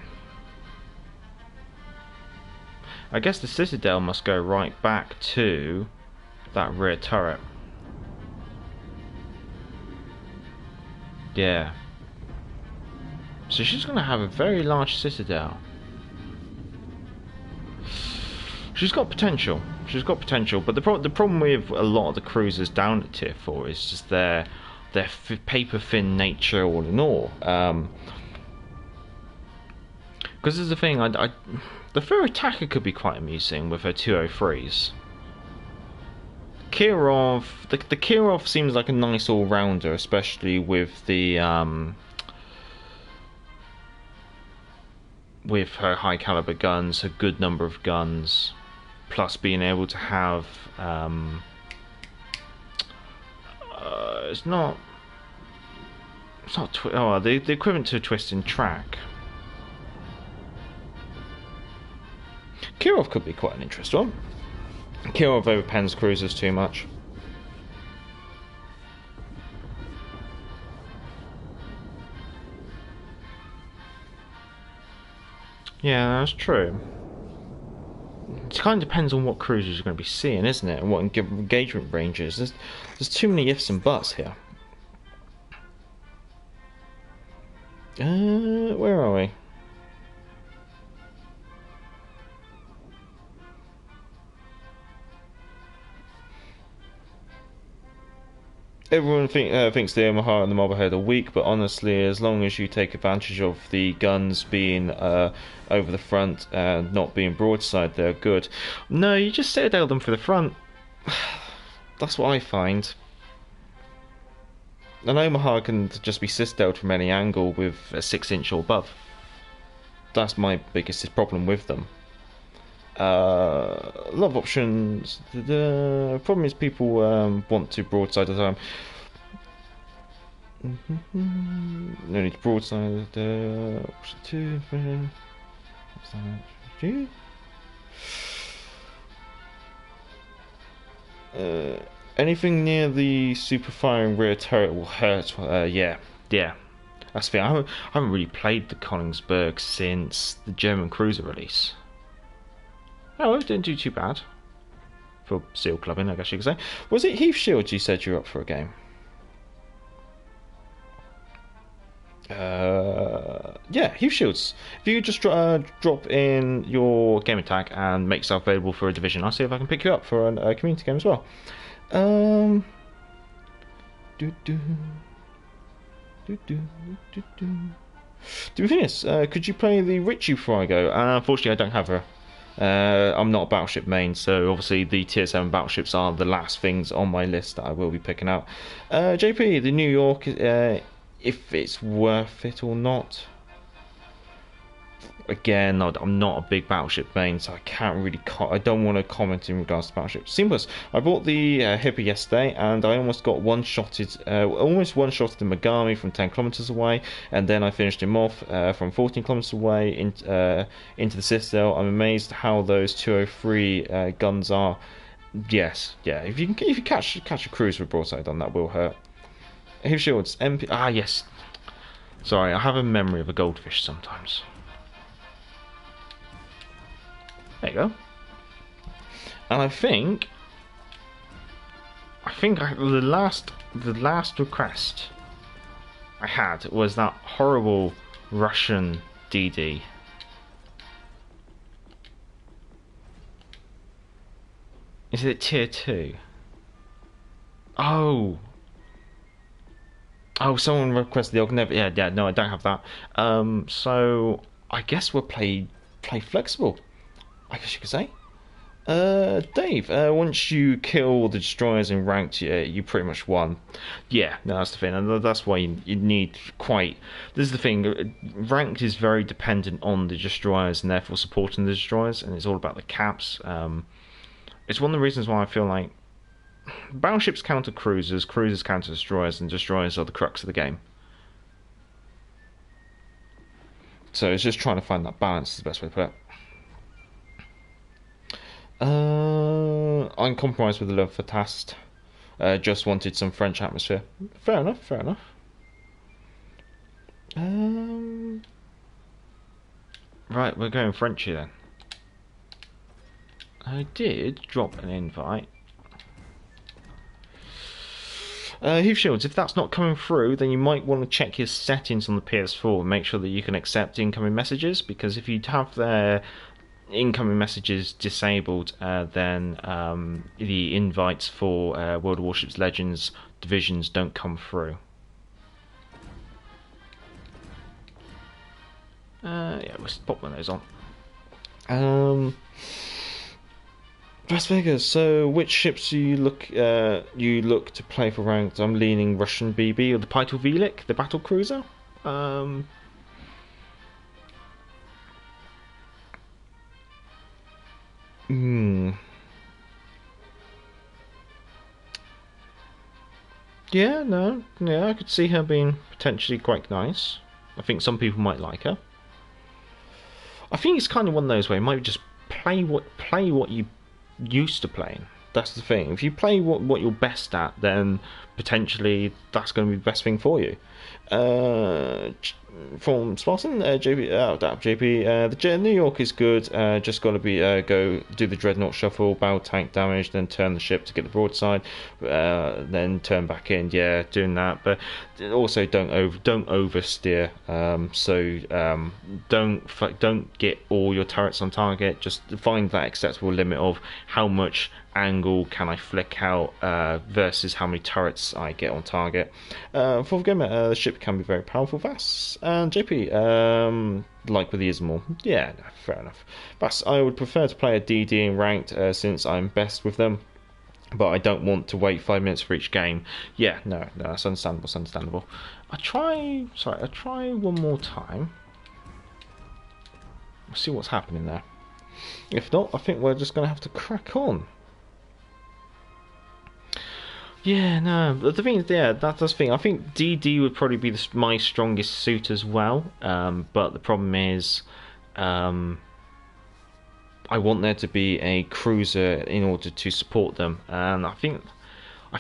I guess the Citadel must go right back to that rear turret. Yeah. So she's going to have a very large Citadel. She's got potential. But the problem with a lot of the cruisers down at tier 4 is just their paper thin nature, all in all. Because there's the thing, the Fair Attacker could be quite amusing with her 203s. Kirov, the Kirov seems like a nice all-rounder, especially with the with her high caliber guns, her good number of guns, plus being able to have the equivalent to a twisting track. Kirov could be quite an interesting one. Kirov overpens cruisers too much. Yeah, that's true. It kind of depends on what cruisers you're going to be seeing, isn't it? And what engagement ranges. There's too many ifs and buts here. Where are we? Everyone thinks the Omaha and the Marblehead are weak, but honestly, as long as you take advantage of the guns being over the front and not being broadside, they're good. No, you just citadel them for the front. That's what I find. An Omaha can just be citadeled from any angle with a 6-inch or above. That's my biggest problem with them. A lot of options. The problem is people want to broadside all the time. No need to broadside. Anything near the super firing rear turret will hurt. Yeah. That's the thing. I haven't really played the Königsberg since the German cruiser release. Oh, it didn't do too bad for seal clubbing, I guess you could say. Was it Heath Shields you said you were up for a game? Yeah, Heath Shields. If you just drop in your game tag and make yourself available for a division, I'll see if I can pick you up for a community game as well. Divinus, could you play the Richie before I go? Unfortunately, I don't have her. I'm not a battleship main, so obviously the tier 7 battleships are the last things on my list that I will be picking up. JP, the New York, if it's worth it or not. Again, I'm not a big battleship main, so I can't really. I don't want to comment in regards to battleships. Simples. I bought the Hipper yesterday, and I almost got one-shotted in Megami from 10 kilometers away, and then I finished him off from 14 kilometers away into the Citadel. I'm amazed how those 203 guns are. Yes, yeah. If you catch a cruiser with broadside on, that will hurt. Heath Shields, MP. Ah, yes. Sorry, I have a memory of a goldfish sometimes. There you go. And I think the last request I had was that horrible Russian DD. Is it tier 2? Oh, someone requested the Ognev. Yeah, no, I don't have that. So I guess we'll play flexible, I guess you could say. Dave, once you kill the destroyers in ranked, you pretty much won. Yeah, no, that's the thing, and that's why you need quite. This is the thing. Ranked is very dependent on the destroyers, and therefore supporting the destroyers, and it's all about the caps. It's one of the reasons why I feel like battleships counter cruisers, cruisers counter destroyers, and destroyers are the crux of the game. So it's just trying to find that balance is the best way to put it. I'm compromised with the love for Tast. Just wanted some French atmosphere. Fair enough. Right, we're going Frenchy then. I did drop an invite. Heath Shields, if that's not coming through, then you might want to check your settings on the PS4 and make sure that you can accept incoming messages, because if you have their incoming messages disabled, then the invites for World of Warships Legends divisions don't come through. Yeah, we'll pop one of those on. Las Vegas. So, which ships do you look to play for ranked? I'm leaning Russian BB or the Pytel Velik, the battle cruiser. Yeah, no, yeah, I could see her being potentially quite nice. I think some people might like her. I think it's kind of one of those where you might just play what you used to playing. That's the thing. If you play what you're best at, then potentially that's going to be the best thing for you. From Spartan, JP, the New York is good. Just got to be go do the dreadnought shuffle, battle tank damage, then turn the ship to get the broadside, then turn back in. Yeah, doing that, but also don't oversteer. Don't get all your turrets on target. Just find that acceptable limit of how much angle can I flick out versus how many turrets I get on target. Fourth game, the ship can be very powerful. Vass and JP, like with the Ismor, yeah, no, fair enough. Vass, I would prefer to play a DD in ranked since I'm best with them, but I don't want to wait 5 minutes for each game. Yeah, no, that's understandable. It's understandable. I try one more time. We'll see what's happening there. If not, I think we're just going to have to crack on. Yeah, no, the thing is, yeah, that's the thing. I think DD would probably be my strongest suit as well, but the problem is, I want there to be a cruiser in order to support them, and I think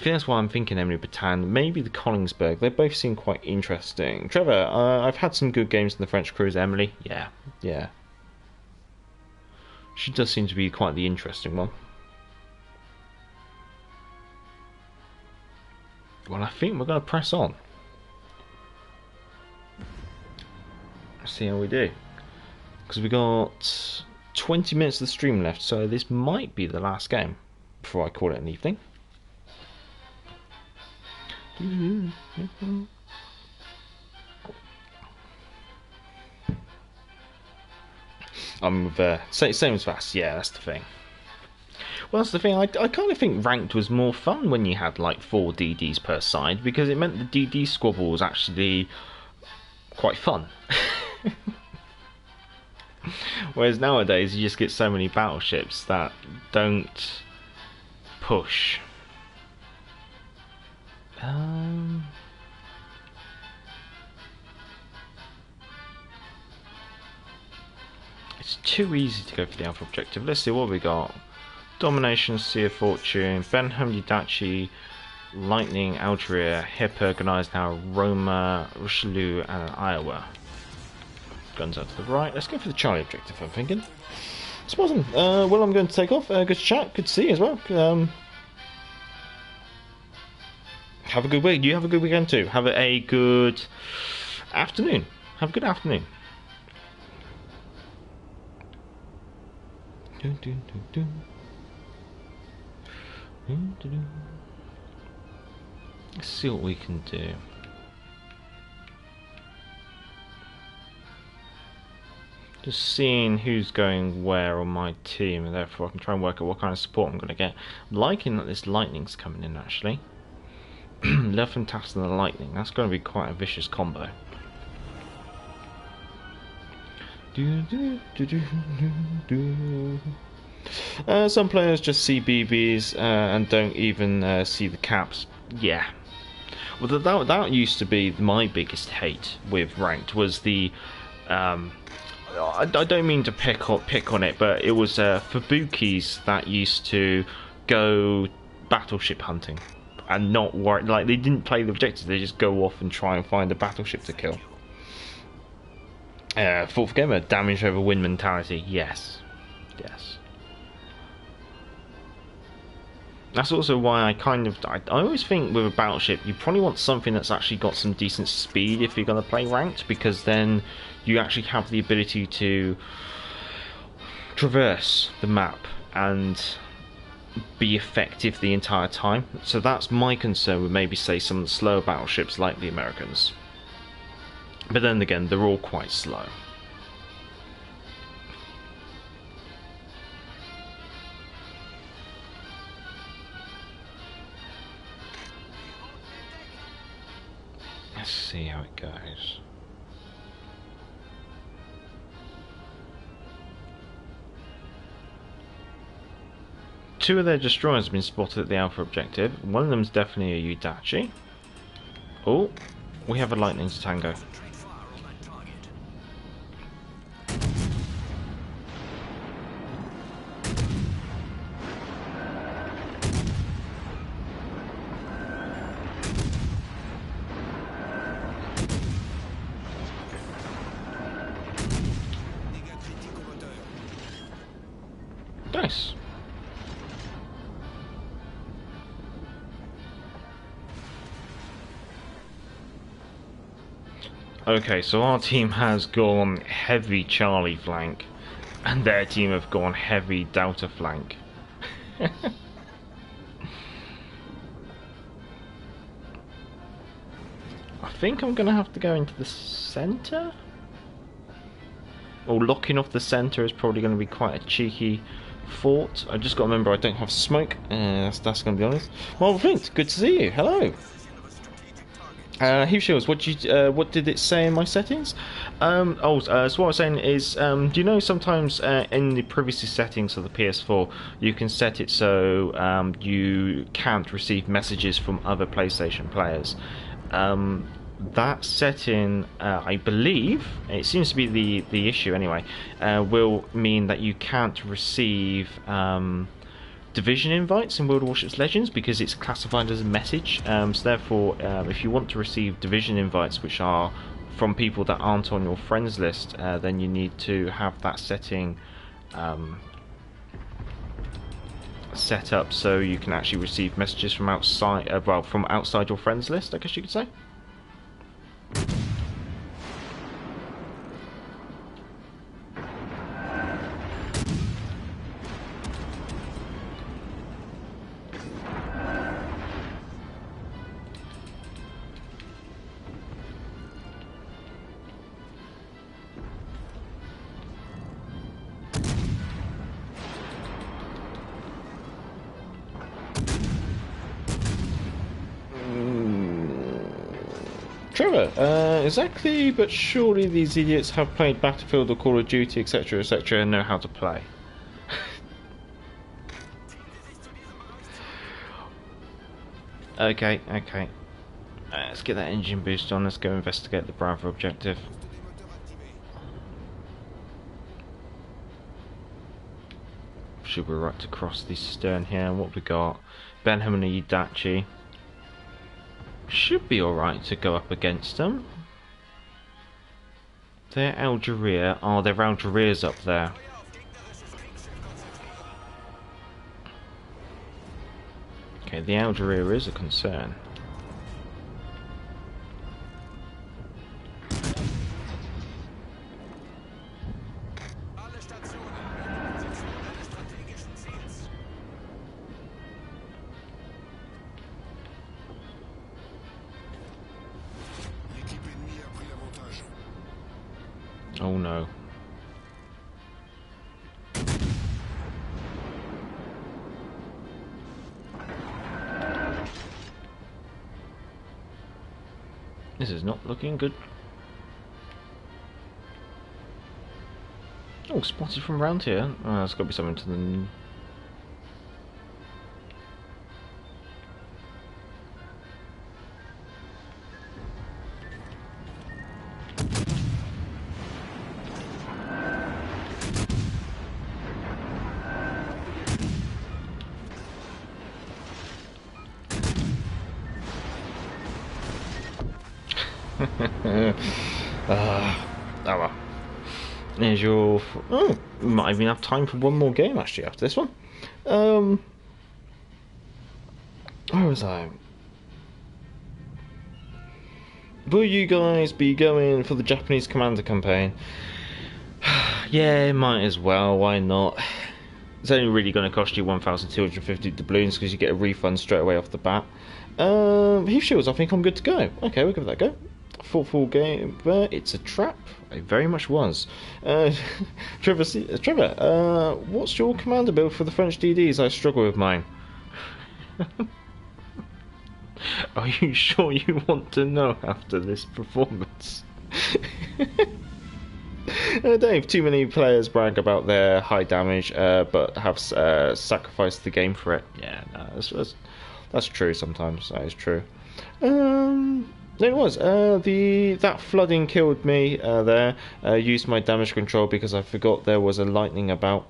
that's why I'm thinking Emily Bataan, maybe the Koningsberg. They both seem quite interesting. Trevor, I've had some good games in the French cruiser. Emily, yeah, she does seem to be quite the interesting one. Well, I think we're going to press on. Let's see how we do. Because we got 20 minutes of the stream left, so this might be the last game before I call it an evening. I'm with same as fast. Yeah, that's the thing. Well, that's the thing. I kind of think ranked was more fun when you had like 4 DDs per side, because it meant the DD squabble was actually quite fun. Whereas nowadays you just get so many battleships that don't push. It's too easy to go for the alpha objective. Let's see what we got. Domination, Sea of Fortune, Benham, Yudachi, Lightning, Algeria, Hip organised now, Roma, Richelieu, and Iowa. Guns out to the right. Let's go for the Charlie objective, I'm thinking. Awesome. Well, I'm going to take off. Good to chat. Good to see you as well. Have a good week. You have a good weekend too. Have a good afternoon. Have a good afternoon. Let's see what we can do. Just seeing who's going where on my team, and therefore I can try and work out what kind of support I'm going to get. I'm liking that this lightning's coming in actually. Left and Task and the lightning. That's going to be quite a vicious combo. Some players just see BBs and don't even see the caps. Yeah. Well, that used to be my biggest hate with ranked, was the I don't mean to pick on it, but it was Fubukis that used to go battleship hunting and not worry. Like, they didn't play the objectives; they just go off and try and find a battleship to kill. Fourth gamer, damage over win mentality. Yes. That's also why I always think with a battleship you probably want something that's actually got some decent speed if you're going to play ranked, because then you actually have the ability to traverse the map and be effective the entire time. So that's my concern with maybe say some of the slower battleships like the Americans. But then again, they're all quite slow. Let's see how it goes. Two of their destroyers have been spotted at the Alpha objective. One of them's definitely a Yudachi. Oh, we have a lightning to tango. Nice. Okay, so our team has gone heavy Charlie flank, and their team have gone heavy Delta flank. I think I'm going to have to go into the centre? Or locking off the centre is probably going to be quite a cheeky thought. I just got to remember I don't have smoke. That's going to be honest. Well, Flint, good to see you. Hello. Heath Shields, what did it say in my settings? So what I was saying is, do you know sometimes in the privacy settings of the PS4, you can set it so you can't receive messages from other PlayStation players. That setting, I believe, it seems to be the issue anyway, will mean that you can't receive division invites in World of Warships Legends because it's classified as a message. So therefore, if you want to receive division invites which are from people that aren't on your friends list, then you need to have that setting set up so you can actually receive messages from outside, from outside your friends list, I guess you could say. Trevor, exactly, but surely these idiots have played Battlefield or Call of Duty, etc., etc., and know how to play. Okay. Let's get that engine boost on, let's go investigate the Bravo objective. Should be right to cross the stern here. What we got? Benham and Adachi. Should be alright to go up against them. They're Algeria. Oh, they're Algeria's up there. Okay, the Algeria is a concern. Oh no. This is not looking good. Oh, spotted from around here. Oh, there's got to be something to the... Oh well. There's your... Oh, we might even have time for one more game actually after this one. Where was I? Will you guys be going for the Japanese Commander campaign? Yeah, might as well, why not? It's only really going to cost you 1,250 doubloons because you get a refund straight away off the bat. Heath Shields, I think I'm good to go. Okay, we'll give that a go. Full game, but it's a trap. It very much was. Trevor, what's your commander build for the French DDs? I struggle with mine. Are you sure you want to know after this performance? Dave, too many players brag about their high damage, but have sacrificed the game for it. Yeah, no, that's true sometimes. That is true. It was. That flooding killed me there. Used my damage control because I forgot there was a lightning about.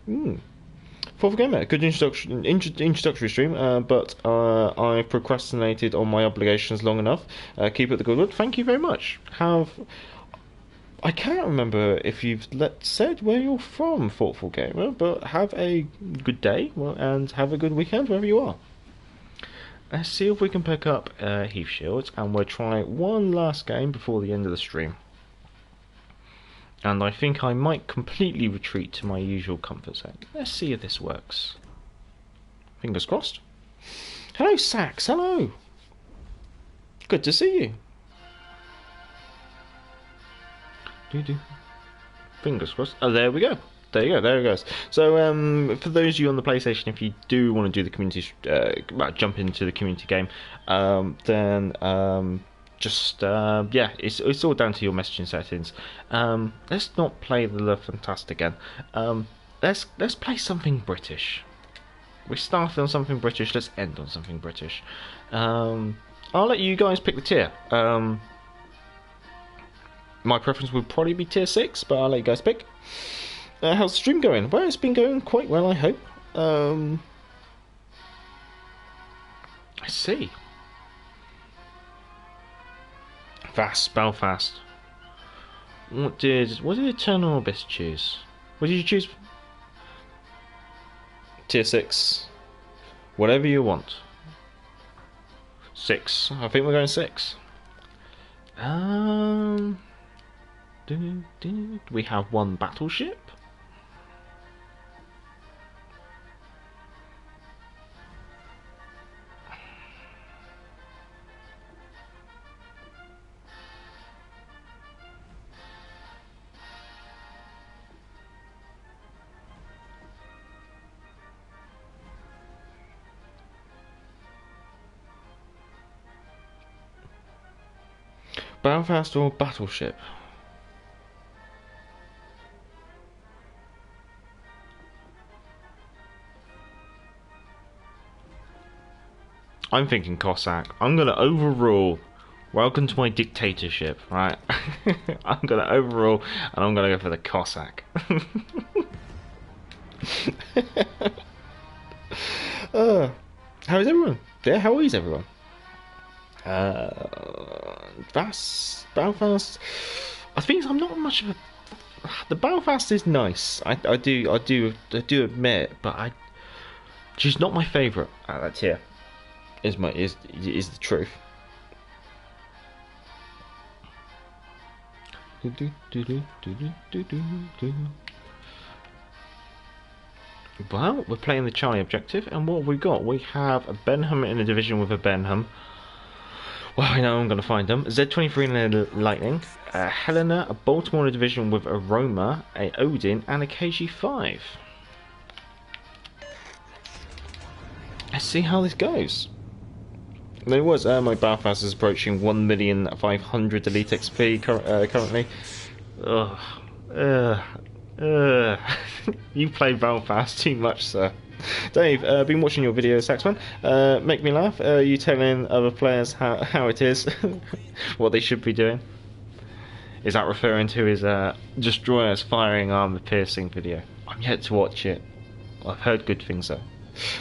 Fourth gamer, good introductory stream, but I procrastinated on my obligations long enough. Keep up the good work. Thank you very much. I can't remember if you've said where you're from, Thoughtful Gamer, but have a good day and have a good weekend wherever you are. Let's see if we can pick up Heath Shields, and we'll try one last game before the end of the stream. And I think I might completely retreat to my usual comfort zone. Let's see if this works. Fingers crossed. Hello, Sax. Hello. Good to see you. Fingers crossed. Oh, there we go. There you go. There it goes. So, for those of you on the PlayStation, if you do want to do the community, jump into the community game, then yeah, it's all down to your messaging settings. Let's not play the Love Fantastic again. Let's play something British. We started on something British. Let's end on something British. I'll let you guys pick the tier. My preference would probably be tier 6, but I'll let you guys pick. How's the stream going? Well, it's been going quite well, I hope. I see. Belfast. What did Eternal Abyss choose? What did you choose? Tier 6. Whatever you want. 6. I think we're going 6. We have one battleship. Belfast or battleship? I'm thinking Cossack. I'm gonna overrule. Welcome to my dictatorship, right? I'm gonna overrule and I'm gonna go for the Cossack. How is everyone? Yeah, how is everyone? Belfast. I think I'm not much of a. The Belfast is nice. I do admit, but she's not my favourite at that tier. Is the truth. Well, we're playing the Charlie objective, and what have we got? We have a Benham in a division with a Benham. Well, I know I'm going to find them. Z23 in a Lightning, Helena, a Baltimore in a division with a Roma, a Odin, and a KG5. Let's see how this goes. There was my Belfast is approaching 1,500,000 Elite XP currently. You play Belfast too much, sir. Dave, been watching your videos, Saxman. Make me laugh. You telling other players how it is, what they should be doing. Is that referring to his Destroyer's firing armor piercing video? I'm yet to watch it. I've heard good things though.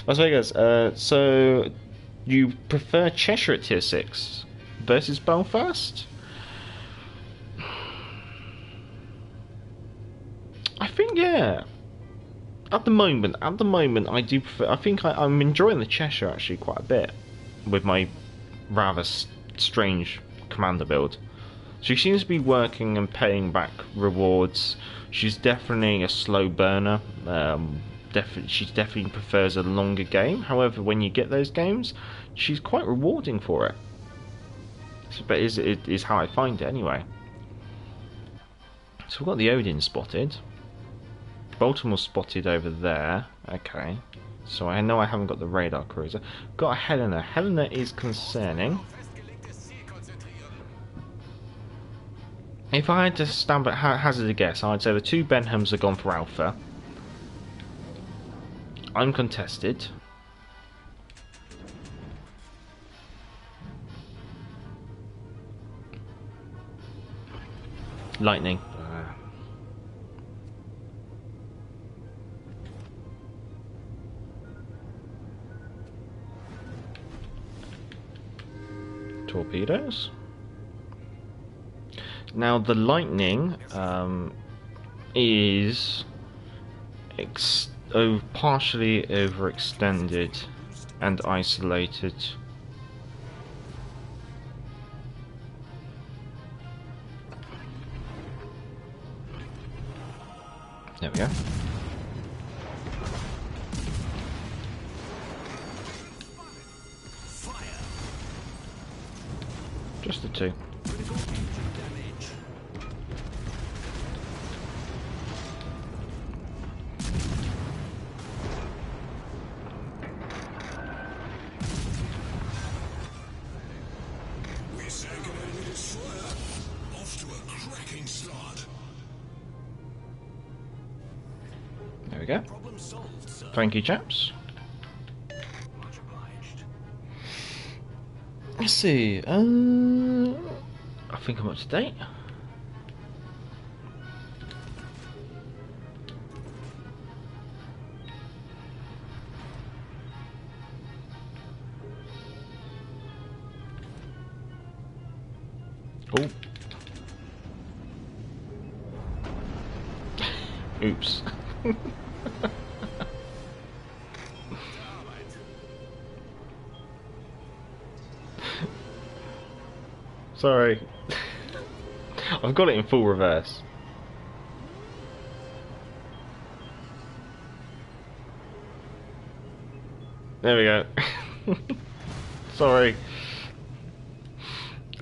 Las Vegas. So you prefer Cheshire at tier 6 versus Belfast? I think yeah. At the moment, I do prefer. I think I'm enjoying the Cheshire actually quite a bit with my rather strange commander build. She seems to be working and paying back rewards. She's definitely a slow burner. She definitely prefers a longer game. However, when you get those games, she's quite rewarding for it. But it is how I find it anyway. So we've got the Odin spotted. Baltimore spotted over there. Okay. So I know I haven't got the radar cruiser. Got a Helena. Helena is concerning. If I had to stamp it, hazard a guess, I'd say the two Benhams have gone for Alpha. I'm contested. Lightning. Torpedoes. Now the Lightning is partially overextended and isolated. There we go. Just the two. go. Problem solved, sir. Thank you, chaps. Much obliged. Let's see. I think I'm up to date. Oh. Oops. Sorry. I've got it in full reverse. There we go. Sorry.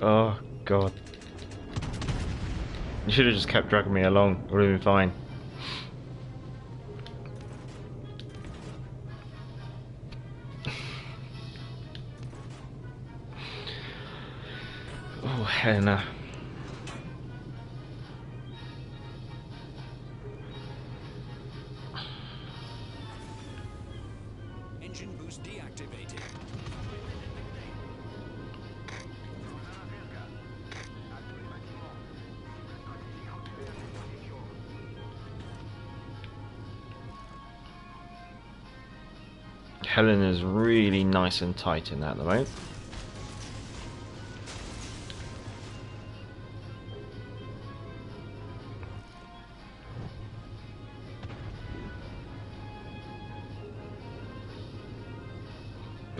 Oh god. You should have just kept dragging me along. It would have been fine. Oh, Helena. Engine boost deactivated. Helena's really nice and tight in that at the moment.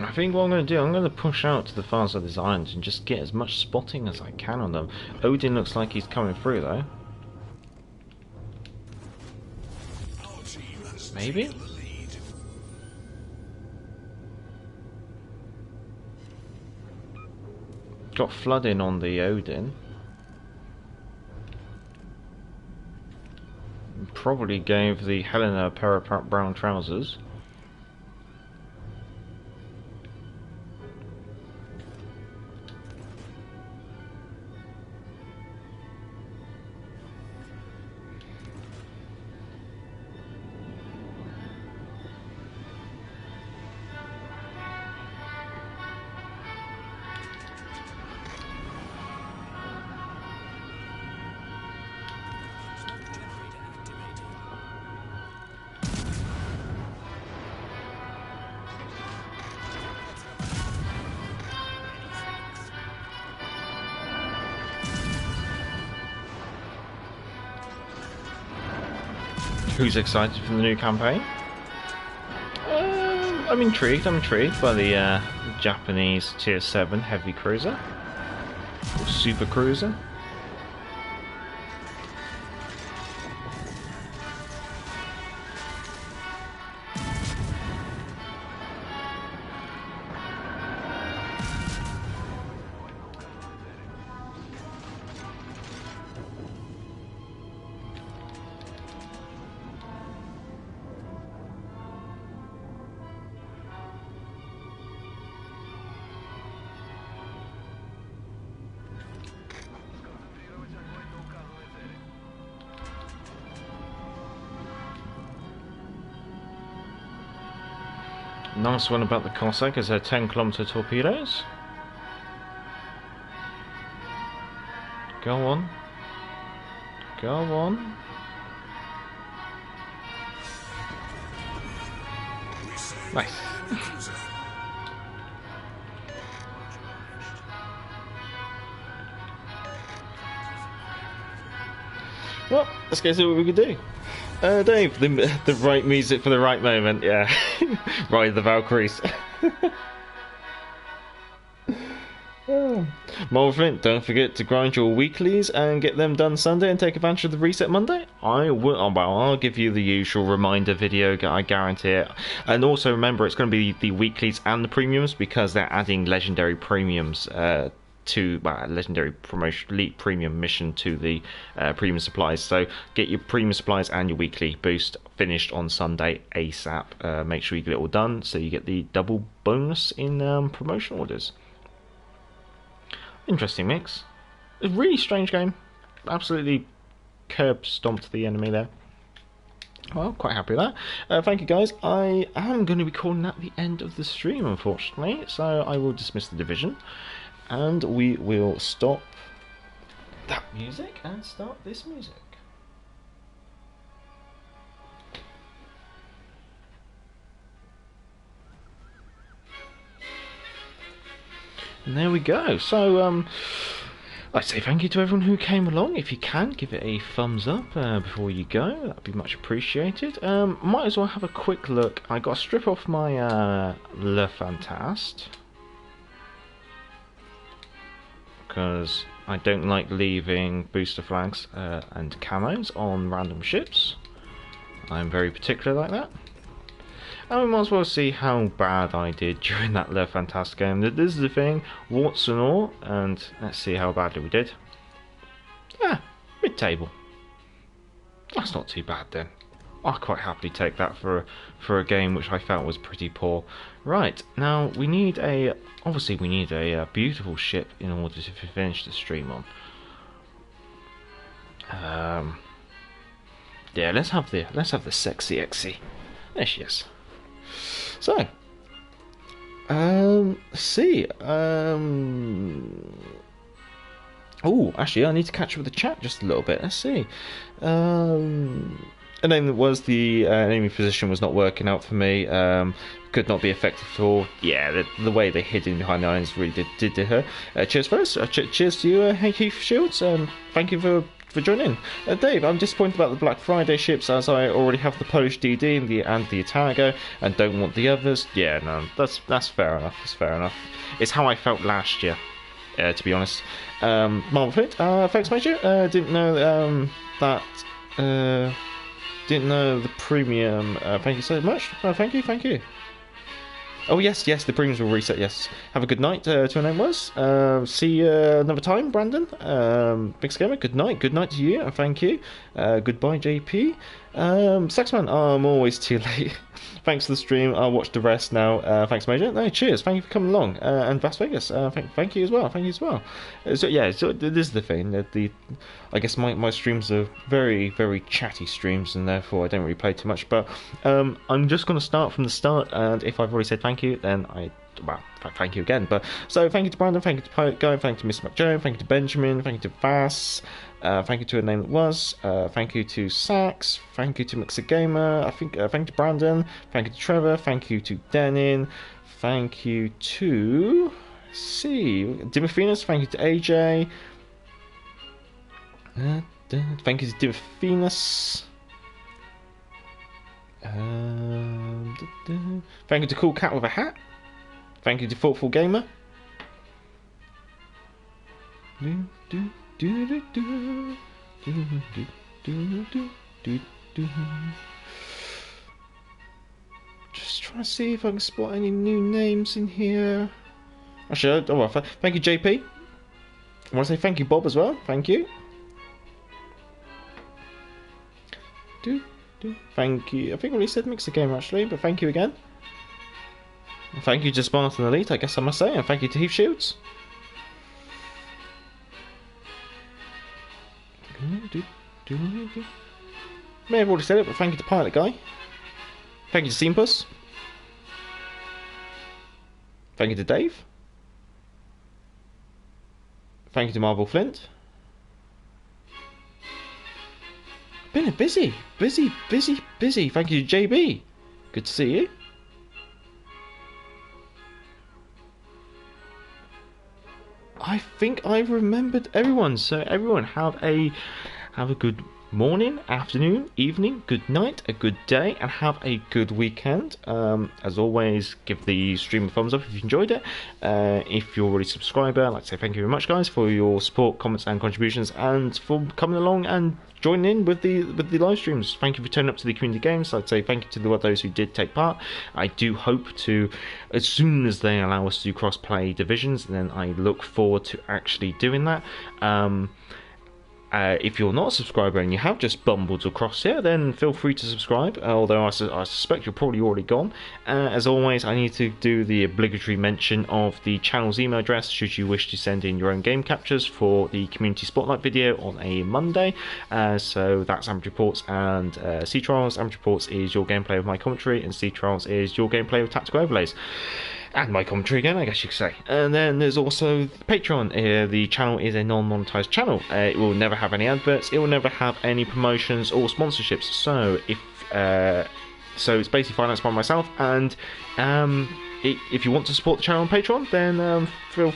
I think what I'm going to do, I'm going to push out to the far side of these islands and just get as much spotting as I can on them. Odin looks like he's coming through though. Our team has Maybe? taken the lead. Got flooding on the Odin. Probably gave the Helena a pair of brown trousers. Generator activated. Who's excited for the new campaign? I'm intrigued. I'm intrigued by the Japanese Tier 7 heavy cruiser, or super cruiser. Nice one about the Cossack is her 10-kilometer torpedoes. Go on. Go on. We saved Nice. the cruiser. Well, let's go see what we can do. Dave, the right music for the right moment, yeah. Ride the Valkyries. Flint, don't forget to grind your weeklies and get them done Sunday and take advantage of the reset Monday. I'll give you the usual reminder video, I guarantee it. And also remember, it's going to be the weeklies and the premiums because they're adding legendary premiums to legendary promotion elite premium mission to the premium supplies. So get your premium supplies and your weekly boost finished on Sunday ASAP. Make sure you get it all done so you get the double bonus in promotion orders. Interesting mix. A really strange game. Absolutely curb stomped the enemy there. Well, quite happy with that. Thank you, guys. I am going to be calling at the end of the stream, unfortunately, so I will dismiss the division, and we will stop that music and start this music. And there we go. So, I'd say thank you to everyone who came along. If you can, give it a thumbs up before you go. That'd be much appreciated. Might as well have a quick look. I got to strip off my Le Fantast, because I don't like leaving booster flags and camos on random ships. I'm very particular like that. And we might as well see how bad I did during that Le Fantast game. This is the thing, warts and all, and let's see how badly we did. Mid-table. That's not too bad then. I'll quite happily take that for a game which I felt was pretty poor. Right, now we need obviously we need a beautiful ship in order to finish the stream on. Yeah, let's have the sexy Exy. There she is. So, let's see. Oh, actually, I need to catch up with the chat just a little bit. Let's see. And then was the enemy position was not working out for me. Could not be effective for. Yeah, the way they hid in behind the irons really did her. Cheers, first. Cheers to you, Heath Shields. Thank you for joining. Dave, I'm disappointed about the Black Friday ships, as I already have the Polish DD and the Itago and don't want the others. Yeah, no, that's fair enough. That's fair enough. It's how I felt last year, to be honest. Marvel Fit, thanks, Major. Didn't know that. Didn't know the premium. Thank you so much. Thank you. Oh yes, the premiums will reset. Yes. Have a good night to an end was. See you another time, Brandon. Big Scammer. Good night. Good night to you. And thank you. Goodbye, JP. Saxman. I'm always too late. Thanks for the stream. I'll watch the rest now. Thanks, Major. No, cheers. Thank you for coming along. And Las Vegas. Thank you as well. Thank you as well. So yeah, so this is the thing. I guess my streams are very, very chatty streams, and therefore I don't really play too much. But I'm just going to start from the start, and if I've already said thank you, then thank you again. But so thank you to Brandon, thank you to Pilot Guy, thank you to Mr. McJoe, thank you to Benjamin, thank you to Vass, thank you to a name that was, thank you to Sax, thank you to Mixer Gamer, thank you to Brandon, thank you to Trevor, thank you to Denin, thank you to Dimophenus, thank you to AJ, thank you to Dimophenus. Thank you to Cool Cat with a Hat. Thank you to Thoughtful Gamer. Just trying to see if I can spot any new names in here. Actually, thank you, JP. I want to say thank you, Bob, as well. Thank you. Thank you. I think I already said Mixer Gamer actually, but thank you again. Thank you to Spartan Elite, I guess I must say, and thank you to Heath Shields. May have already said it, but thank you to Pilot Guy. Thank you to Simpus. Thank you to Dave. Thank you to Marble Flint. Been busy. Thank you to JB. Good to see you. I think I've remembered everyone. So everyone have a good morning, afternoon, evening, good night, a good day, and have a good weekend. As always, give the stream a thumbs up if you enjoyed it. If you're already a subscriber, I'd like to say thank you very much, guys, for your support, comments, and contributions, and for coming along and joining in with the live streams. Thank you for turning up to the community games. I'd say thank you to those who did take part. I do hope to, as soon as they allow us to do cross-play divisions, then I look forward to actually doing that. If you're not a subscriber and you have just bumbled across here, then feel free to subscribe, although I suspect you're probably already gone. As always, I need to do the obligatory mention of the channel's email address should you wish to send in your own game captures for the community spotlight video on a Monday. So that's Amateur Reports and Sea Trials. Amateur Reports is your gameplay of my commentary, and Sea Trials is your gameplay of tactical overlays. And my commentary again, I guess you could say. And then there's also Patreon. The channel is a non-monetized channel. It will never have any adverts. It will never have any promotions or sponsorships. So it's basically financed by myself. And if you want to support the channel on Patreon, then feel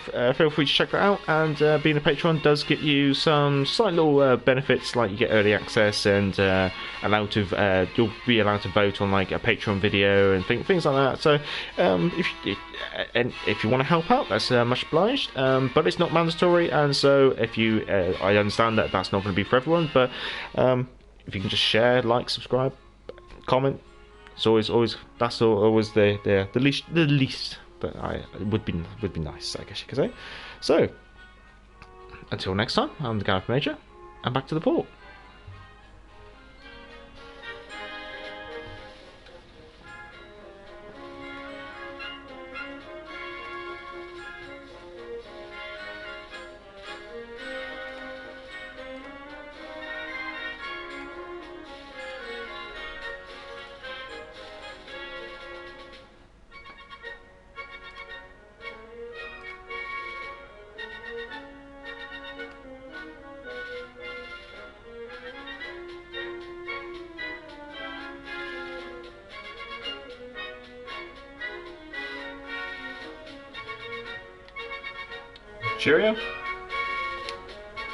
free to check that out. And being a Patreon does get you some slight little benefits, like you get early access and you'll be allowed to vote on like a Patreon video and things like that. So if you want to help out, that's much obliged. But it's not mandatory, and so if you, I understand that that's not going to be for everyone. But if you can just share, like, subscribe, comment. It's always the least that I would be nice, I guess you could say. So until next time, I'm the Gareth Major, and back to the port. Cheerio.